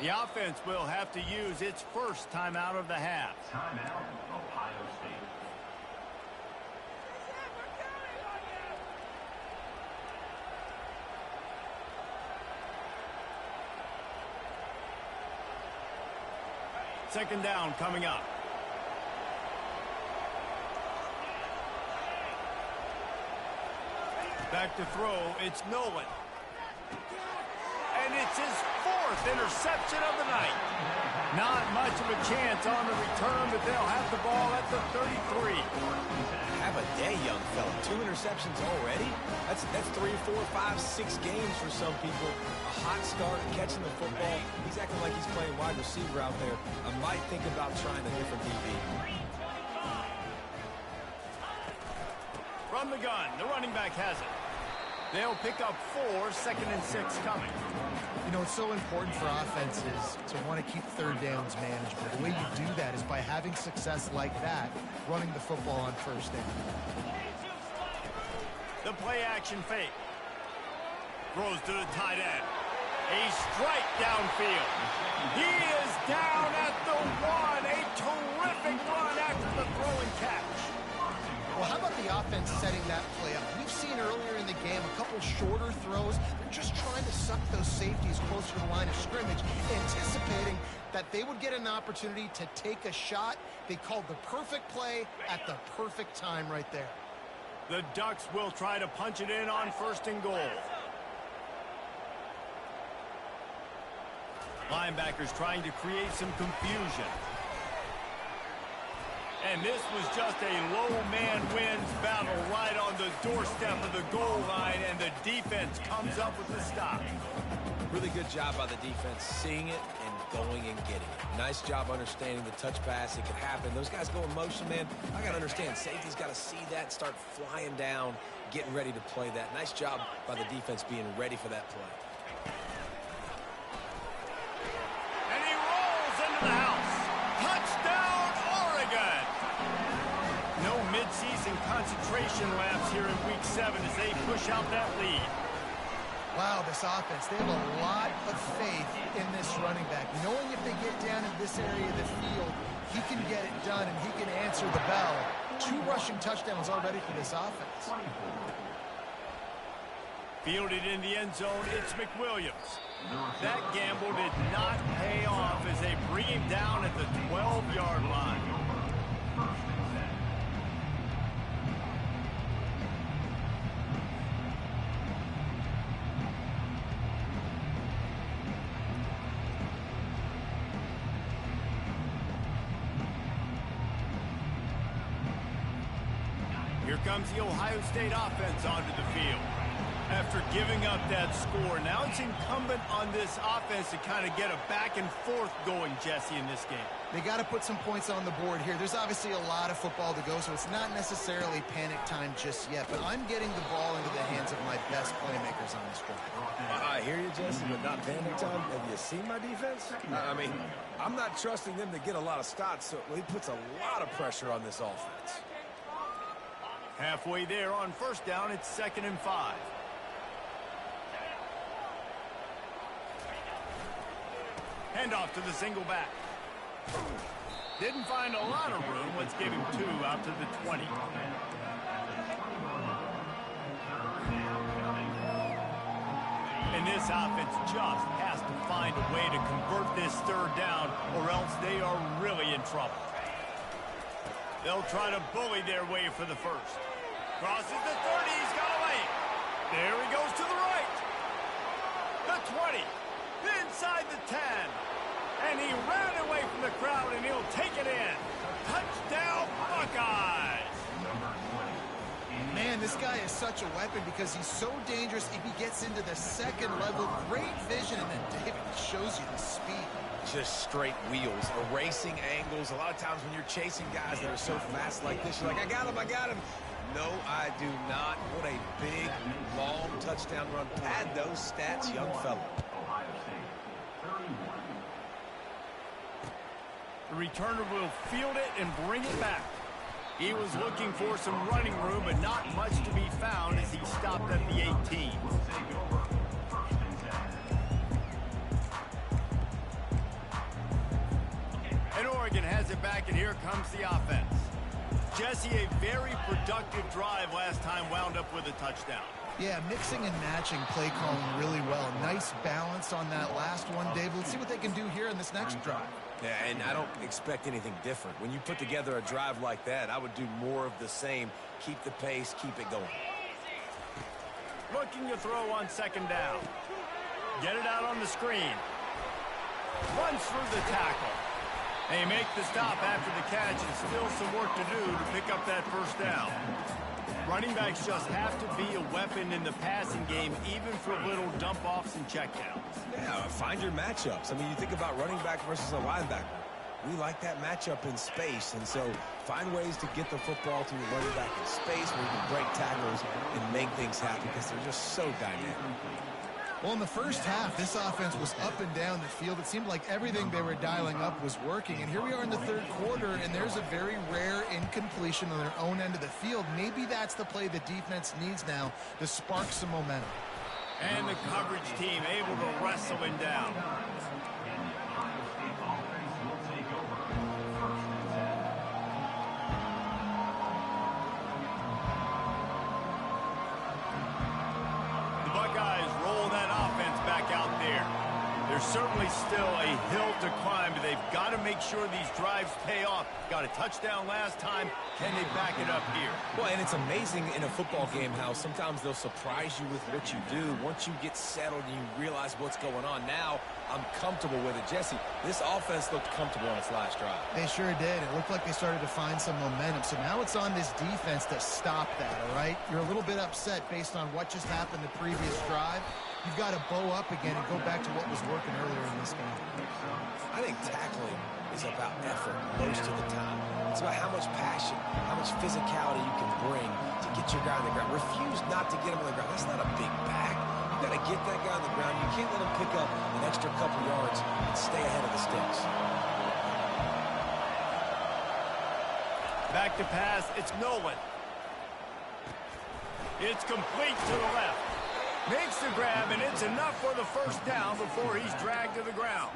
The offense will have to use its first timeout of the half. Timeout, Ohio State. Second down coming up. Back to throw, it's Nolan. And it's his fourth interception of the night. Not much of a chance on the return, but they'll have the ball at the 33. Have a day, young fella. 2 interceptions already? That's 3, 4, 5, 6 games for some people. A hot start, catching the football. He's acting like he's playing wide receiver out there. I might think about trying a different DB. From the gun, the running back has it. They'll pick up 4, second and 6 coming. You know, it's so important for offenses to want to keep third downs manageable. The way you do that is by having success like that, running the football on first down. The play action fake. Throws to the tight end. A strike downfield. He is down at the 1. A terrific run after the throw and catch. Well, how about the offense setting that play up? We've seen earlier in the game a couple shorter throws. They're just trying to suck those safeties closer to the line of scrimmage, anticipating that they would get an opportunity to take a shot. They called the perfect play at the perfect time right there. The Ducks will try to punch it in on 1st and goal. Linebackers trying to create some confusion. And this was just a low man wins battle right on the doorstep of the goal line, and the defense comes up with the stop. Really good job by the defense, seeing it and going and getting it. Nice job understanding the touch pass. It could happen. Those guys go in motion, man. I got to understand, safety's got to see that, start flying down, getting ready to play that. Nice job by the defense being ready for that play. And he rolls into the house. Touchdown, Oregon! No midseason concentration laps here in Week 7 as they push out that lead. Wow, this offense, they have a lot of faith in this running back, knowing if they get down in this area of the field, he can get it done and he can answer the bell. 2 rushing touchdowns already for this offense. Fielded in the end zone, it's McWilliams. That gamble did not pay off as they bring him down at the 12-yard line. Here comes the Ohio State offense onto the field. After giving up that score, now it's incumbent on this offense to kind of get a back and forth going, Jesse, in this game. They got to put some points on the board here. There's obviously a lot of football to go, so it's not necessarily panic time just yet, but I'm getting the ball into the hands of my best playmakers on this drive. I hear you, Jesse, but not panic time. Have you seen my defense? I mean, I'm not trusting them to get a lot of stops, so he puts a lot of pressure on this offense. Halfway there on 1st down, it's 2nd and 5. Handoff to the single back. Didn't find a lot of room. Let's give him 2 out to the 20. And this offense just has to find a way to convert this 3rd down, or else they are really in trouble. They'll try to bully their way for the 1st. Crosses the 30. He's got away. There he goes to the right. The 20. Inside the 10. And he ran away from the crowd, and he'll take it in. Touchdown, Buckeyes. Man, this guy is such a weapon because he's so dangerous if he gets into the 2nd level. Great vision, and then David shows you the speed. Just straight wheels, erasing angles. A lot of times when you're chasing guys that are so fast like this, you're like, I got him. No, I do not. What a big, long touchdown run. Pad those stats, young fella. The returner will field it and bring it back. He was looking for some running room, but not much to be found as he stopped at the 18. And Oregon has it back, and here comes the offense. Jesse, a very productive drive last time, wound up with a touchdown. Yeah, mixing and matching play calling really well. Nice balance on that last one, Dave. Let's see what they can do here in this next drive. Yeah, and I don't expect anything different. When you put together a drive like that, I would do more of the same. Keep the pace, keep it going. Looking to throw on 2nd down. Get it out on the screen. Runs through the tackle. They make the stop after the catch, and still some work to do to pick up that 1st down. Running backs just have to be a weapon in the passing game, even for little dump-offs and checkdowns. Yeah, find your matchups. I mean, you think about running back versus a linebacker. We like that matchup in space, and so find ways to get the football to your running back in space where you can break tackles and make things happen because they're just so dynamic. Well, in the first half, this offense was up and down the field. It seemed like everything they were dialing up was working. And here we are in the 3rd quarter, and there's a very rare incompletion on their own end of the field. Maybe that's the play the defense needs now to spark some momentum. And the coverage team able to wrestle him down. There's certainly still a hill to climb, but they've got to make sure these drives pay off. Got a touchdown last time. Can they back it up here? Well, and it's amazing in a football game how sometimes they'll surprise you with what you do. Once you get settled and you realize what's going on, now I'm comfortable with it. Jesse, this offense looked comfortable on its last drive. They sure did. It looked like they started to find some momentum. So now it's on this defense to stop that, all right? You're a little bit upset based on what just happened the previous drive. You've got to bow up again and go back to what was working earlier in this game. I think tackling is about effort most of the time. It's about how much passion, how much physicality you can bring to get your guy on the ground. Refuse not to get him on the ground. That's not a big bag. You got to get that guy on the ground. You can't let him pick up an extra couple yards and stay ahead of the sticks. Back to pass. It's Nolan. It's complete to the left. Makes the grab, and it's enough for the first down before he's dragged to the ground.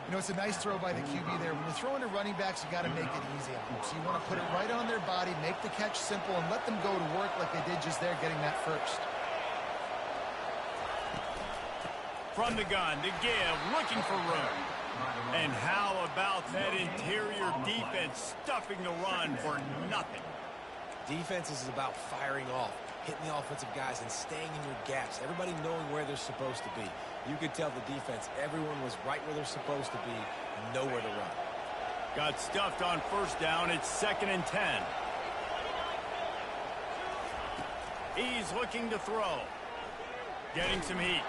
You know, it's a nice throw by the QB there. When you're throwing to running backs, you got to make it easy on them. So you want to put it right on their body, make the catch simple, and let them go to work like they did just there, getting that first. From the gun to give, looking for room. And how about that interior defense stuffing the run for nothing? Defense is about firing off, hitting the offensive guys and staying in your gaps. Everybody knowing where they're supposed to be. You could tell the defense, everyone was right where they're supposed to be, nowhere to run. Got stuffed on first down. It's 2nd and 10. He's looking to throw. Getting some heat.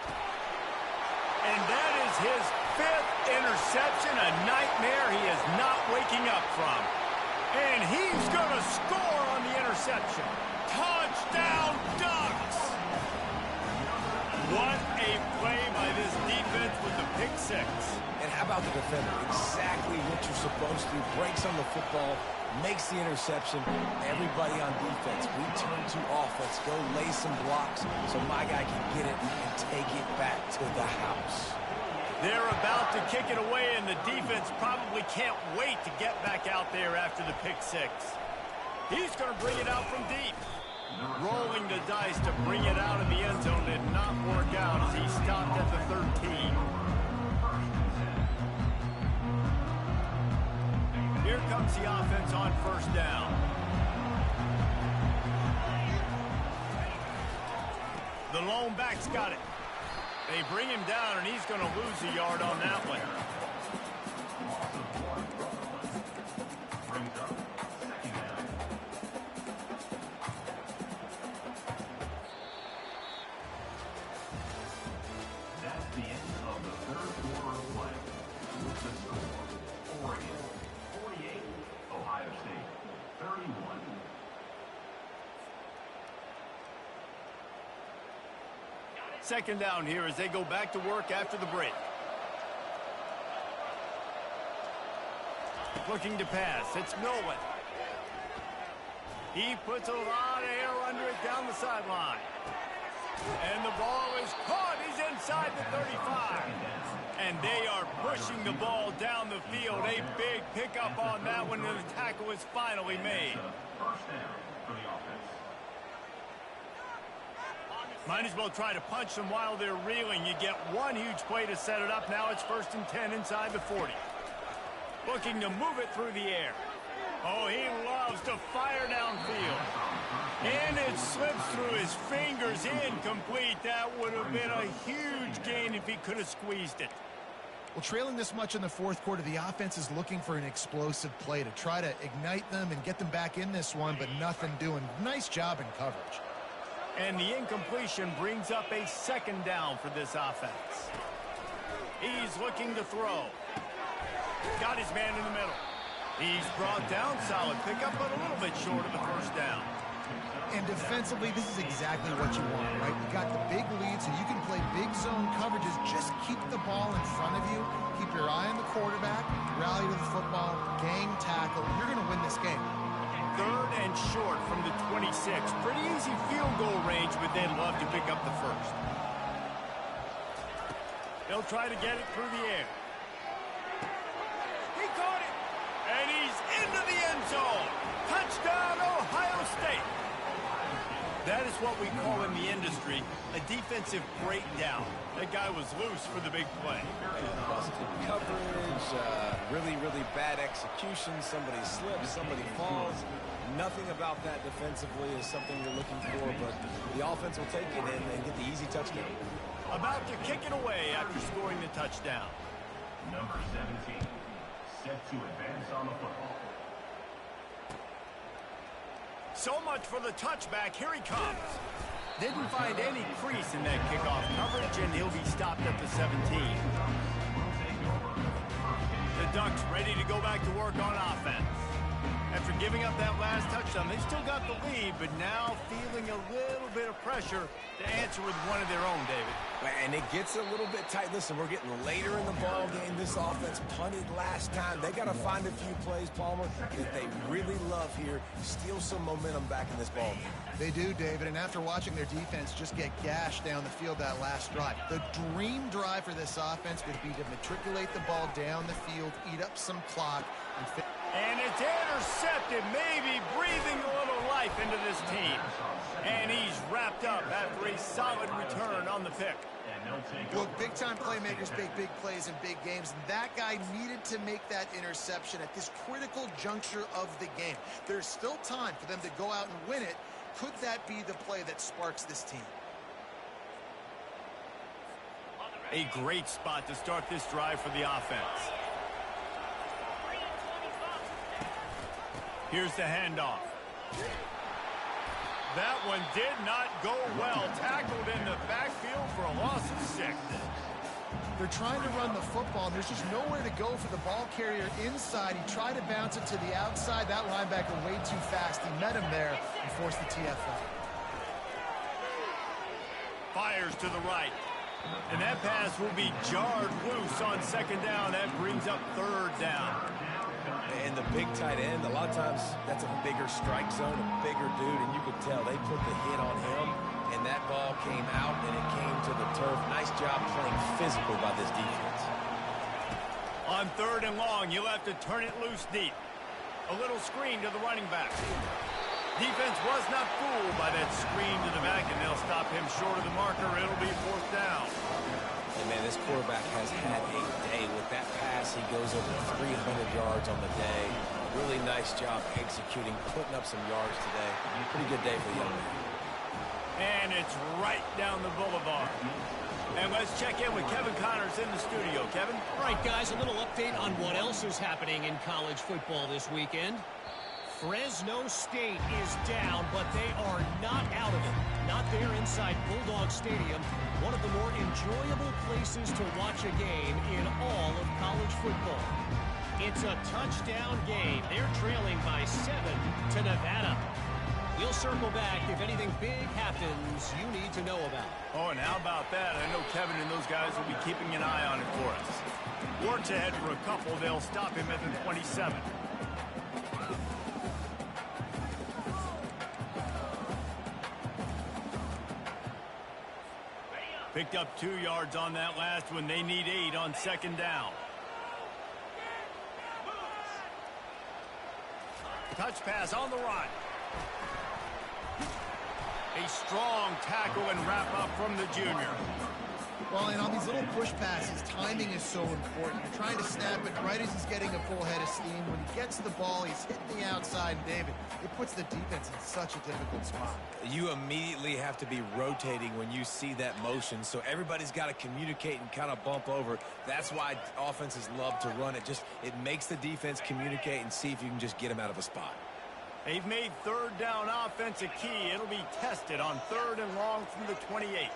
And that is his 5th interception, a nightmare he is not waking up from. And he's going to score on the interception. Touchdown, Ducks! What a play by this defense with the pick 6. And how about the defender? Exactly what you're supposed to do. Breaks on the football, makes the interception. Everybody on defense, we turn to offense. Go lay some blocks so my guy can get it and take it back to the house. They're about to kick it away, and the defense probably can't wait to get back out there after the pick 6. He's going to bring it out from deep. Rolling the dice to bring it out in the end zone did not work out as he stopped at the 13. Here comes the offense on first down. The lone back's got it. They bring him down, and he's going to lose a yard on that one. That's the end of the third quarter of play. With the score, Oregon 48, Ohio State 31. Second down here as they go back to work after the break. Looking to pass. It's Nolan. He puts a lot of air under it down the sideline. And the ball is caught. He's inside the 35. And they are pushing the ball down the field. A big pickup on that one, and the tackle is finally made. First down for the offense. Might as well try to punch them while they're reeling. You get one huge play to set it up. Now it's 1st and 10 inside the 40. Looking to move it through the air. Oh, he loves to fire downfield. And it slips through his fingers, incomplete. That would have been a huge gain if he could have squeezed it. Well, trailing this much in the fourth quarter, the offense is looking for an explosive play to try to ignite them and get them back in this one, but nothing doing. Nice job in coverage. And the incompletion brings up a 2nd down for this offense. He's looking to throw. Got his man in the middle. He's brought down, solid pickup, but a little bit short of the first down. And defensively, this is exactly what you want, right? You got the big lead, so you can play big zone coverages. Just keep the ball in front of you. Keep your eye on the quarterback. Rally to the football. Gang tackle. You're going to win this game. 3rd and short from the 26. Pretty easy field goal range, but they'd love to pick up the first. They'll try to get it through the air. He caught it. And he's into the end zone. Touchdown, Ohio State. That is what we call in the industry a defensive breakdown. That guy was loose for the big play. And busted coverage, really, really bad execution. Somebody slips, somebody falls. Nothing about that defensively is something you're looking for, but the offense will take it in and get the easy touchdown. About to kick it away after scoring the touchdown. Number 17, set to advance on the football. So much for the touchback. Here he comes. Didn't find any crease in that kickoff coverage, and he'll be stopped at the 17. The Ducks ready to go back to work on offense. After giving up that last touchdown, they still got the lead, but now feeling a little bit of pressure to answer with one of their own, David. And it gets a little bit tight. Listen, we're getting later in the ball game. This offense punted last time. They got to find a few plays, Palmer, that they really love here. Steal some momentum back in this ball game. They do, David, and after watching their defense just get gashed down the field that last drive, the dream drive for this offense would be to matriculate the ball down the field, eat up some clock, and it's intercepted, maybe breathing a little life into this team. And he's wrapped up after a solid return on the pick. Look, big-time playmakers make big plays in big games, and that guy needed to make that interception at this critical juncture of the game. There's still time for them to go out and win it. Could that be the play that sparks this team? A great spot to start this drive for the offense. Here's the handoff. That one did not go well. Tackled in the backfield for a loss of 6. They're trying to run the football, and there's just nowhere to go for the ball carrier inside. He tried to bounce it to the outside. That linebacker way too fast. He met him there and forced the TFL. Fires to the right. And that pass will be jarred loose on second down. That brings up third down. And the big tight end, a lot of times that's a bigger strike zone, a bigger dude, and you could tell they put the hit on him, and that ball came out and it came to the turf. Nice job playing physical by this defense. On third and long, you'll have to turn it loose deep. A little screen to the running back. Defense was not fooled by that screen to the back, and they'll stop him short of the marker. It'll be fourth down. And man, this quarterback has had a day. With that pass, he goes over 300 yards on the day. Really nice job executing, putting up some yards today. Pretty good day for the young man. And it's right down the boulevard. And let's check in with Kevin Connors in the studio. Kevin? All right, guys, a little update on what else is happening in college football this weekend. Fresno State is down, but they are not out of it. Not there inside Bulldog Stadium, one of the more enjoyable places to watch a game in all of college football. It's a touchdown game. They're trailing by 7 to Nevada. We'll circle back if anything big happens you need to know about. Oh, and how about that? I know Kevin and those guys will be keeping an eye on it for us. Works ahead for a couple. They'll stop him at the 27. Picked up 2 yards on that last one. They need 8 on second down. Touch pass on the run. A strong tackle and wrap up from the junior. Well, and on these little push passes, timing is so important. You're trying to snap it right as he's getting a full head of steam. When he gets the ball, he's hitting the outside. And David, it puts the defense in such a difficult spot. You immediately have to be rotating when you see that motion, so everybody's got to communicate and kind of bump over. That's why offenses love to run it. It makes the defense communicate and see if you can just get them out of a spot. They've made third down offense a key. It'll be tested on third and long from the 28.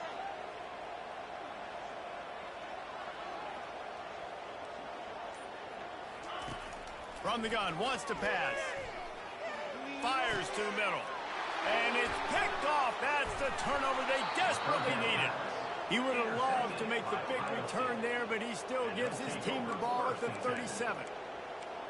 From the gun, wants to pass. Fires to the middle. And it's picked off. That's the turnover they desperately needed. He would have loved to make the big return there, but he still gives his team the ball at the 37.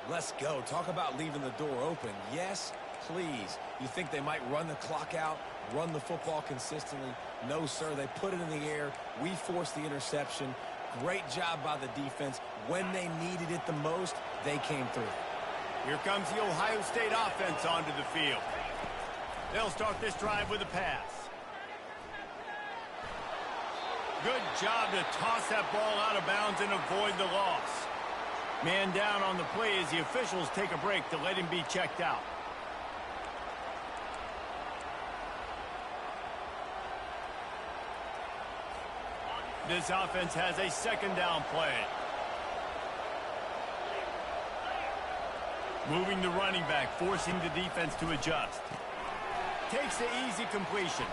Let's go. Talk about leaving the door open. Yes, please. You think they might run the clock out, run the football consistently? No, sir. They put it in the air. We forced the interception. Great job by the defense. When they needed it the most, they came through. Here comes the Ohio State offense onto the field. They'll start this drive with a pass. Good job to toss that ball out of bounds and avoid the loss. Man down on the play as the officials take a break to let him be checked out. This offense has a second down play. Moving the running back, forcing the defense to adjust. Takes the easy completion.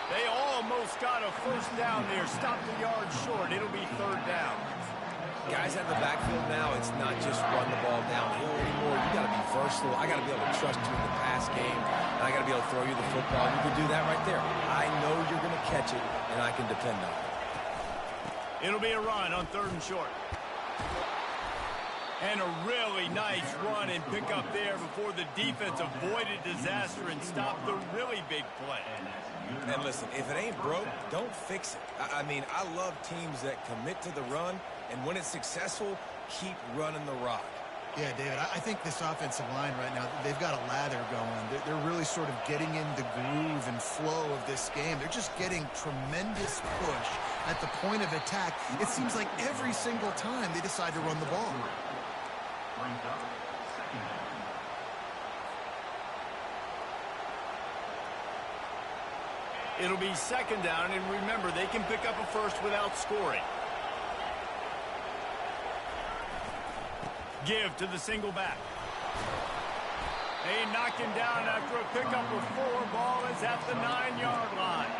They almost got a first down there. Stopped the yard short. It'll be third down. Guys out in the backfield now, it's not just run the ball downhill anymore. You got to be versatile. I got to be able to trust you in the pass game, and I got to be able to throw you the football. You can do that right there. I know you're going to catch it, and I can depend on it. It'll be a run on third and short. And a really nice run and pick up there before the defense avoided disaster and stopped the really big play. And listen, if it ain't broke, don't fix it. I mean, I love teams that commit to the run, and when it's successful, keep running the rock. Yeah, David, I think this offensive line right now, they've got a lather going. They're really sort of getting in the groove and flow of this game. They're just getting tremendous push at the point of attack. It seems like every single time they decide to run the ball. Brings up second down. It'll be second down, and remember, they can pick up a first without scoring. Give to the single back. They knock him down after a pickup of 4. Ball is at the 9-yard line.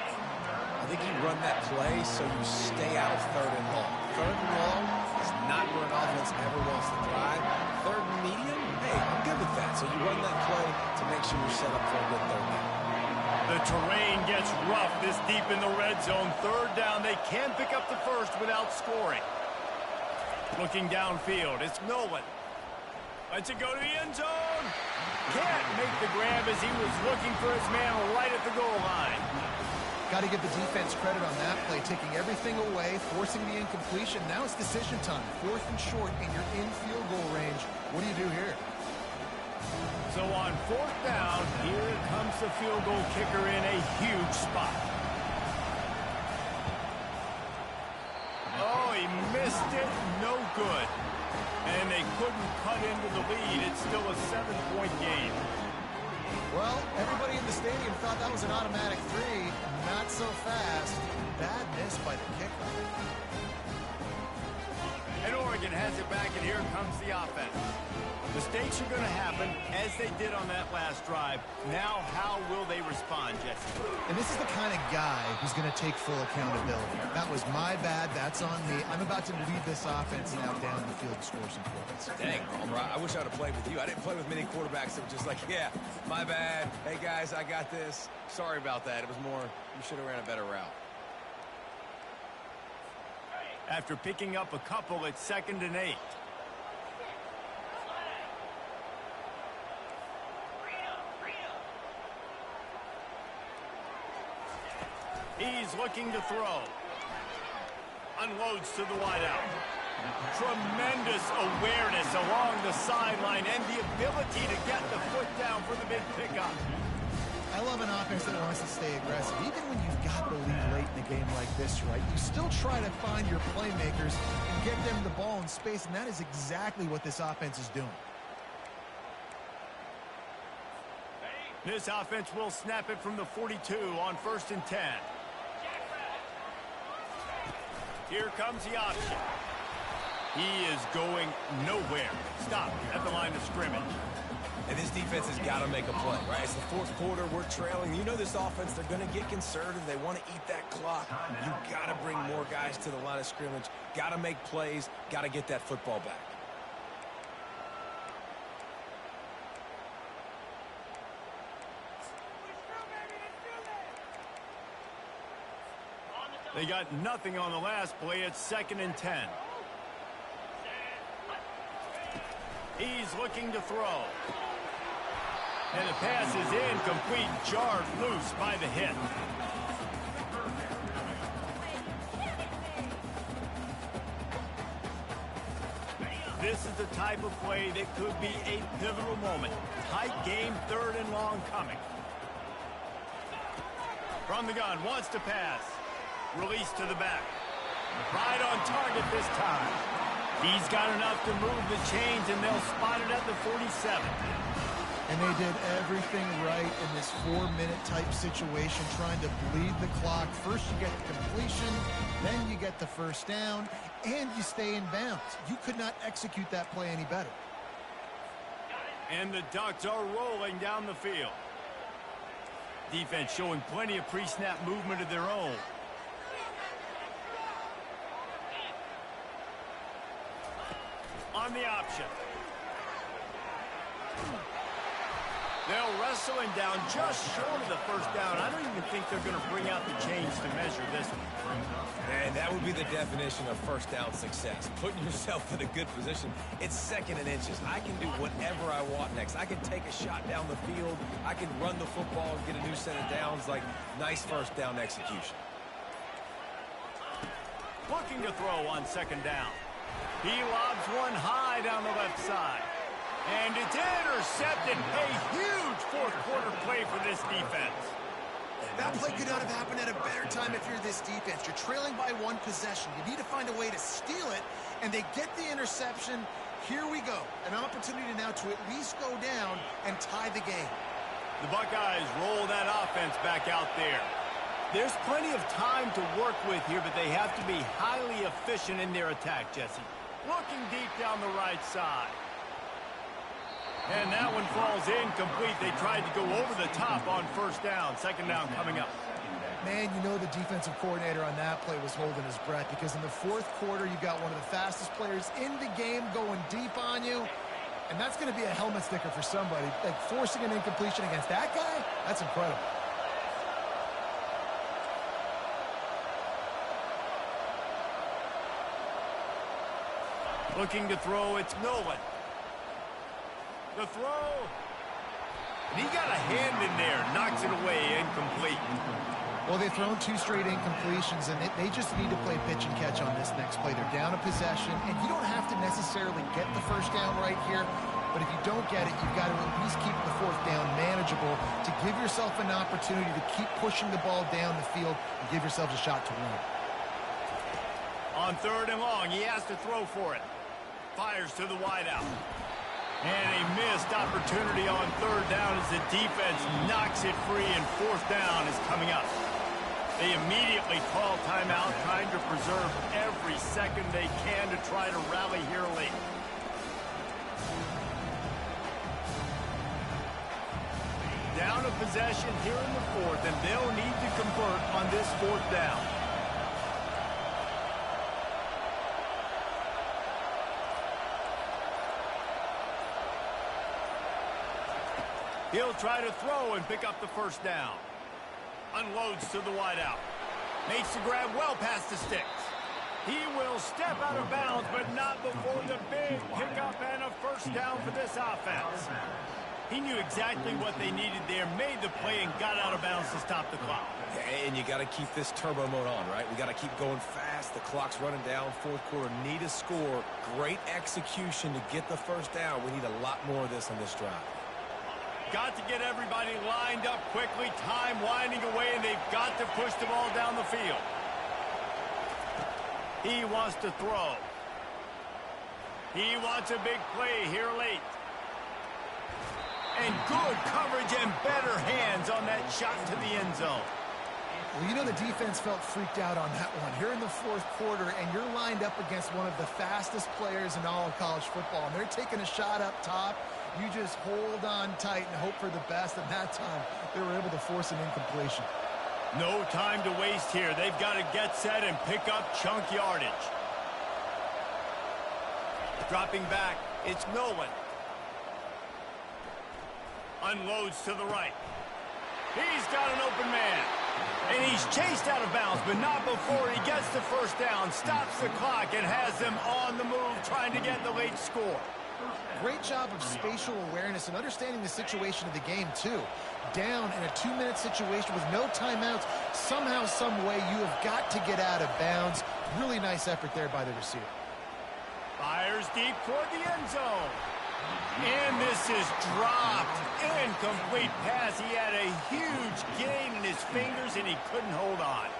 I think you run that play so you stay out of third and long. Third and long is not where an offense ever wants to drive. Third and medium, hey, I'm good with that. So you run that play to make sure you're set up for a good third down. The terrain gets rough this deep in the red zone. Third down, they can pick up the first without scoring. Looking downfield, it's Nolan. Lets it go to the end zone. Can't make the grab as he was looking for his man right at the goal line. Got to give the defense credit on that play, taking everything away, forcing the incompletion. Now it's decision time. 4th and short, and you're in field goal range. What do you do here? So on 4th down, here comes the field goal kicker in a huge spot. Oh, he missed it. No good. And they couldn't cut into the lead. It's still a 7-point game. Well, everybody in the stadium thought that was an automatic 3. Not so fast. Bad miss by the kicker. And Oregon has it back, and here comes the offense. Mistakes are going to happen, as they did on that last drive. Now, how will they respond, Jesse? And this is the kind of guy who's going to take full accountability. That was my bad. That's on me. I'm about to lead this offense now down the field to score some points. Dang, Homer, I wish I'd have played with you. I didn't play with many quarterbacks that were just like, yeah, my bad. Hey, guys, I got this. Sorry about that. It was more, you should have ran a better route. After picking up a couple, it's 2nd and 8. He's looking to throw. Unloads to the wideout. Tremendous awareness along the sideline and the ability to get the foot down for the big pickup. I love an offense that wants to stay aggressive. Even when you've got the lead late in a game like this, right, you still try to find your playmakers and get them the ball in space, and that is exactly what this offense is doing. This offense will snap it from the 42 on 1st and 10. Here comes the option. He is going nowhere. Stop at the line of scrimmage. And this defense has got to make a play, right? It's the 4th quarter. We're trailing. You know this offense, they're going to get conservative. They want to eat that clock. You got to bring more guys to the line of scrimmage. Got to make plays. Got to get that football back. They got nothing on the last play. It's 2nd and 10. He's looking to throw. And the pass is incomplete, jarred loose by the hit. This is the type of play that could be a pivotal moment. Tight game, 3rd and long coming. From the gun, wants to pass. Release to the back. Right on target this time. He's got enough to move the chains, and they'll spot it at the 47. And they did everything right in this 4-minute type situation, trying to bleed the clock. First you get the completion, then you get the first down, and you stay in bounds. You could not execute that play any better. And the Ducks are rolling down the field. Defense showing plenty of pre-snap movement of their own. On the option. They'll wrestle him down just short of the first down. I don't even think they're going to bring out the chains to measure this one. And that would be the definition of first down success. Putting yourself in a good position. It's 2nd and inches. I can do whatever I want next. I can take a shot down the field. I can run the football and get a new set of downs. Like, nice first down execution. Looking to throw on 2nd down. He lobs one high down the left side. And it's intercepted. A huge 4th quarter play for this defense. That play could not have happened at a better time if you're this defense. You're trailing by 1 possession. You need to find a way to steal it, and they get the interception. Here we go. An opportunity now to at least go down and tie the game. The Buckeyes roll that offense back out there. There's plenty of time to work with here, but they have to be highly efficient in their attack, Jesse. Looking deep down the right side. And that one falls incomplete. They tried to go over the top on 1st down. 2nd down coming up. Man, you know the defensive coordinator on that play was holding his breath, because in the 4th quarter, you got one of the fastest players in the game going deep on you. And that's going to be a helmet sticker for somebody. Like, forcing an incompletion against that guy, that's incredible. Looking to throw, it's Nolan. The throw. And he got a hand in there, knocks it away, incomplete. Well, they've thrown 2 straight incompletions, and they just need to play pitch and catch on this next play. They're down a possession, and you don't have to necessarily get the first down right here, but if you don't get it, you've got to at least keep the 4th down manageable to give yourself an opportunity to keep pushing the ball down the field and give yourselves a shot to win. On 3rd and long, he has to throw for it. Fires to the wideout. And a missed opportunity on 3rd down as the defense knocks it free, and 4th down is coming up. They immediately call timeout, trying to preserve every second they can to try to rally here late. Down a possession here in the 4th, and they'll need to convert on this 4th down. He'll try to throw and pick up the 1st down. Unloads to the wideout. Makes the grab well past the sticks. He will step out of bounds, but not before the big pickup and a 1st down for this offense. He knew exactly what they needed there, made the play, and got out of bounds to stop the clock. And you got to keep this turbo mode on, right? We got to keep going fast. The clock's running down. 4th quarter, need a score. Great execution to get the 1st down. We need a lot more of this on this drive. Got to get everybody lined up quickly. Time winding away, and they've got to push the ball down the field. He wants to throw. He wants a big play here late. And good coverage and better hands on that shot to the end zone. Well, you know the defense felt freaked out on that one. You're in the 4th quarter, and you're lined up against one of the fastest players in all of college football, and they're taking a shot up top. You just hold on tight and hope for the best, and that time they were able to force an incompletion. No time to waste here. They've got to get set and pick up chunk yardage. Dropping back, it's Nolan. Unloads to the right. He's got an open man. And he's chased out of bounds, but not before he gets the 1st down, stops the clock, and has them on the move trying to get the late score. Great job of spatial awareness and understanding the situation of the game, too. Down in a 2-minute situation with no timeouts, somehow, some way, you have got to get out of bounds. Really nice effort there by the receiver. Fires deep toward the end zone. And this is dropped. Incomplete pass. He had a huge gain in his fingers, and he couldn't hold on.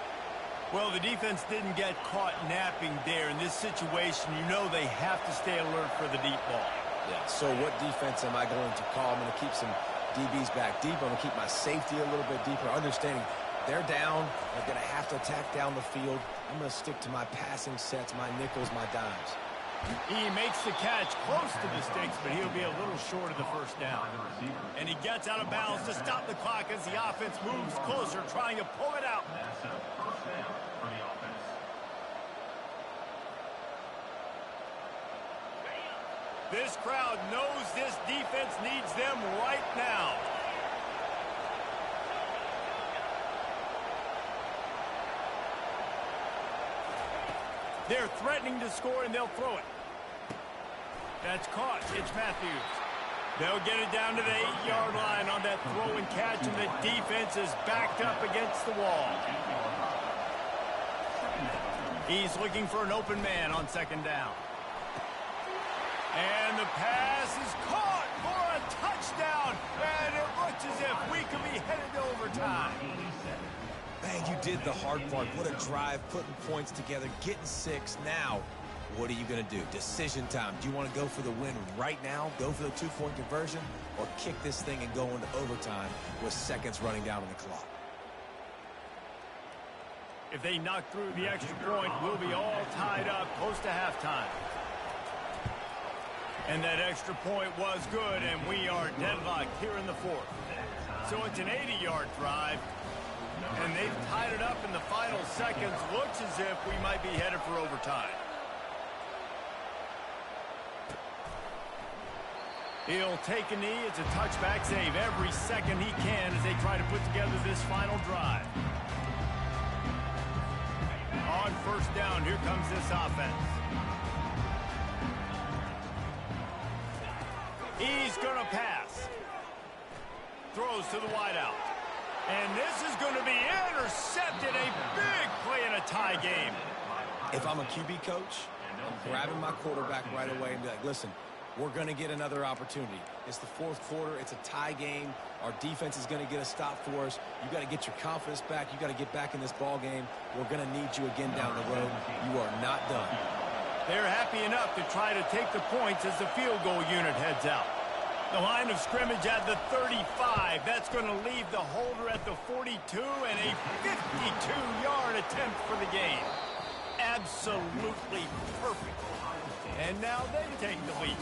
Well, the defense didn't get caught napping there. In this situation, you know they have to stay alert for the deep ball. Yeah, so what defense am I going to call? I'm going to keep some DBs back deep. I'm going to keep my safety a little bit deeper, understanding they're down. They're going to have to attack down the field. I'm going to stick to my passing sets, my nickels, my dimes. He makes the catch close to the sticks, but he'll be a little short of the first down. And he gets out of bounds to stop the clock as the offense moves closer, trying to pull it out. That's a first down for the offense. This crowd knows this defense needs them right now. They're threatening to score, and they'll throw it. That's caught. It's Matthews. They'll get it down to the 8-yard line on that throw and catch, and the defense is backed up against the wall. He's looking for an open man on second down. And the pass is caught for a touchdown, and it looks as if we could be headed to overtime. Man, you did the hard part. What a drive, putting points together, getting 6. Now, what are you going to do? Decision time. Do you want to go for the win right now, go for the 2-point conversion, or kick this thing and go into overtime with seconds running down on the clock? If they knock through the extra point, we'll be all tied up close to halftime. And that extra point was good, and we are deadlocked here in the fourth. So it's an 80-yard drive. And they've tied it up in the final seconds. Looks as if we might be headed for overtime. He'll take a knee. It's a touchback save every second he can as they try to put together this final drive. On first down, here comes this offense. He's going to pass. Throws to the wideout. And this is going to be intercepted. A big play in a tie game. If I'm a QB coach, I'm grabbing my quarterback right away and be like, listen, we're going to get another opportunity. It's the fourth quarter. It's a tie game. Our defense is going to get a stop for us. You got to get your confidence back. You got to get back in this ball game. We're going to need you again down the road. You are not done. They're happy enough to try to take the points as the field goal unit heads out. The line of scrimmage at the 35. That's going to leave the holder at the 42 and a 52-yard attempt for the game. Absolutely perfect. And now they take the lead.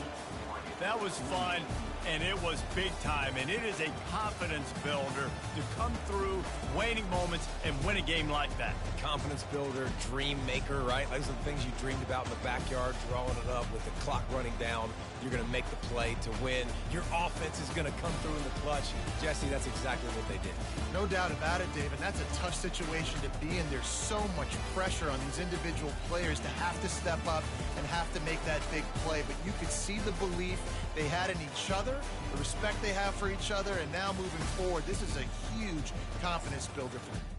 That was fun, and it was big time, and it is a confidence builder to come through waning moments and win a game like that. Confidence builder, dream maker, right? Those are the things you dreamed about in the backyard, drawing it up with the clock running down. You're going to make the play to win. Your offense is going to come through in the clutch. Jesse, that's exactly what they did. No doubt about it, Dave, and that's a tough situation to be in. There's so much pressure on these individual players to have to step up and have to make that big play, but you could see the belief they had in each other, the respect they have for each other, and now moving forward, this is a huge confidence builder for them.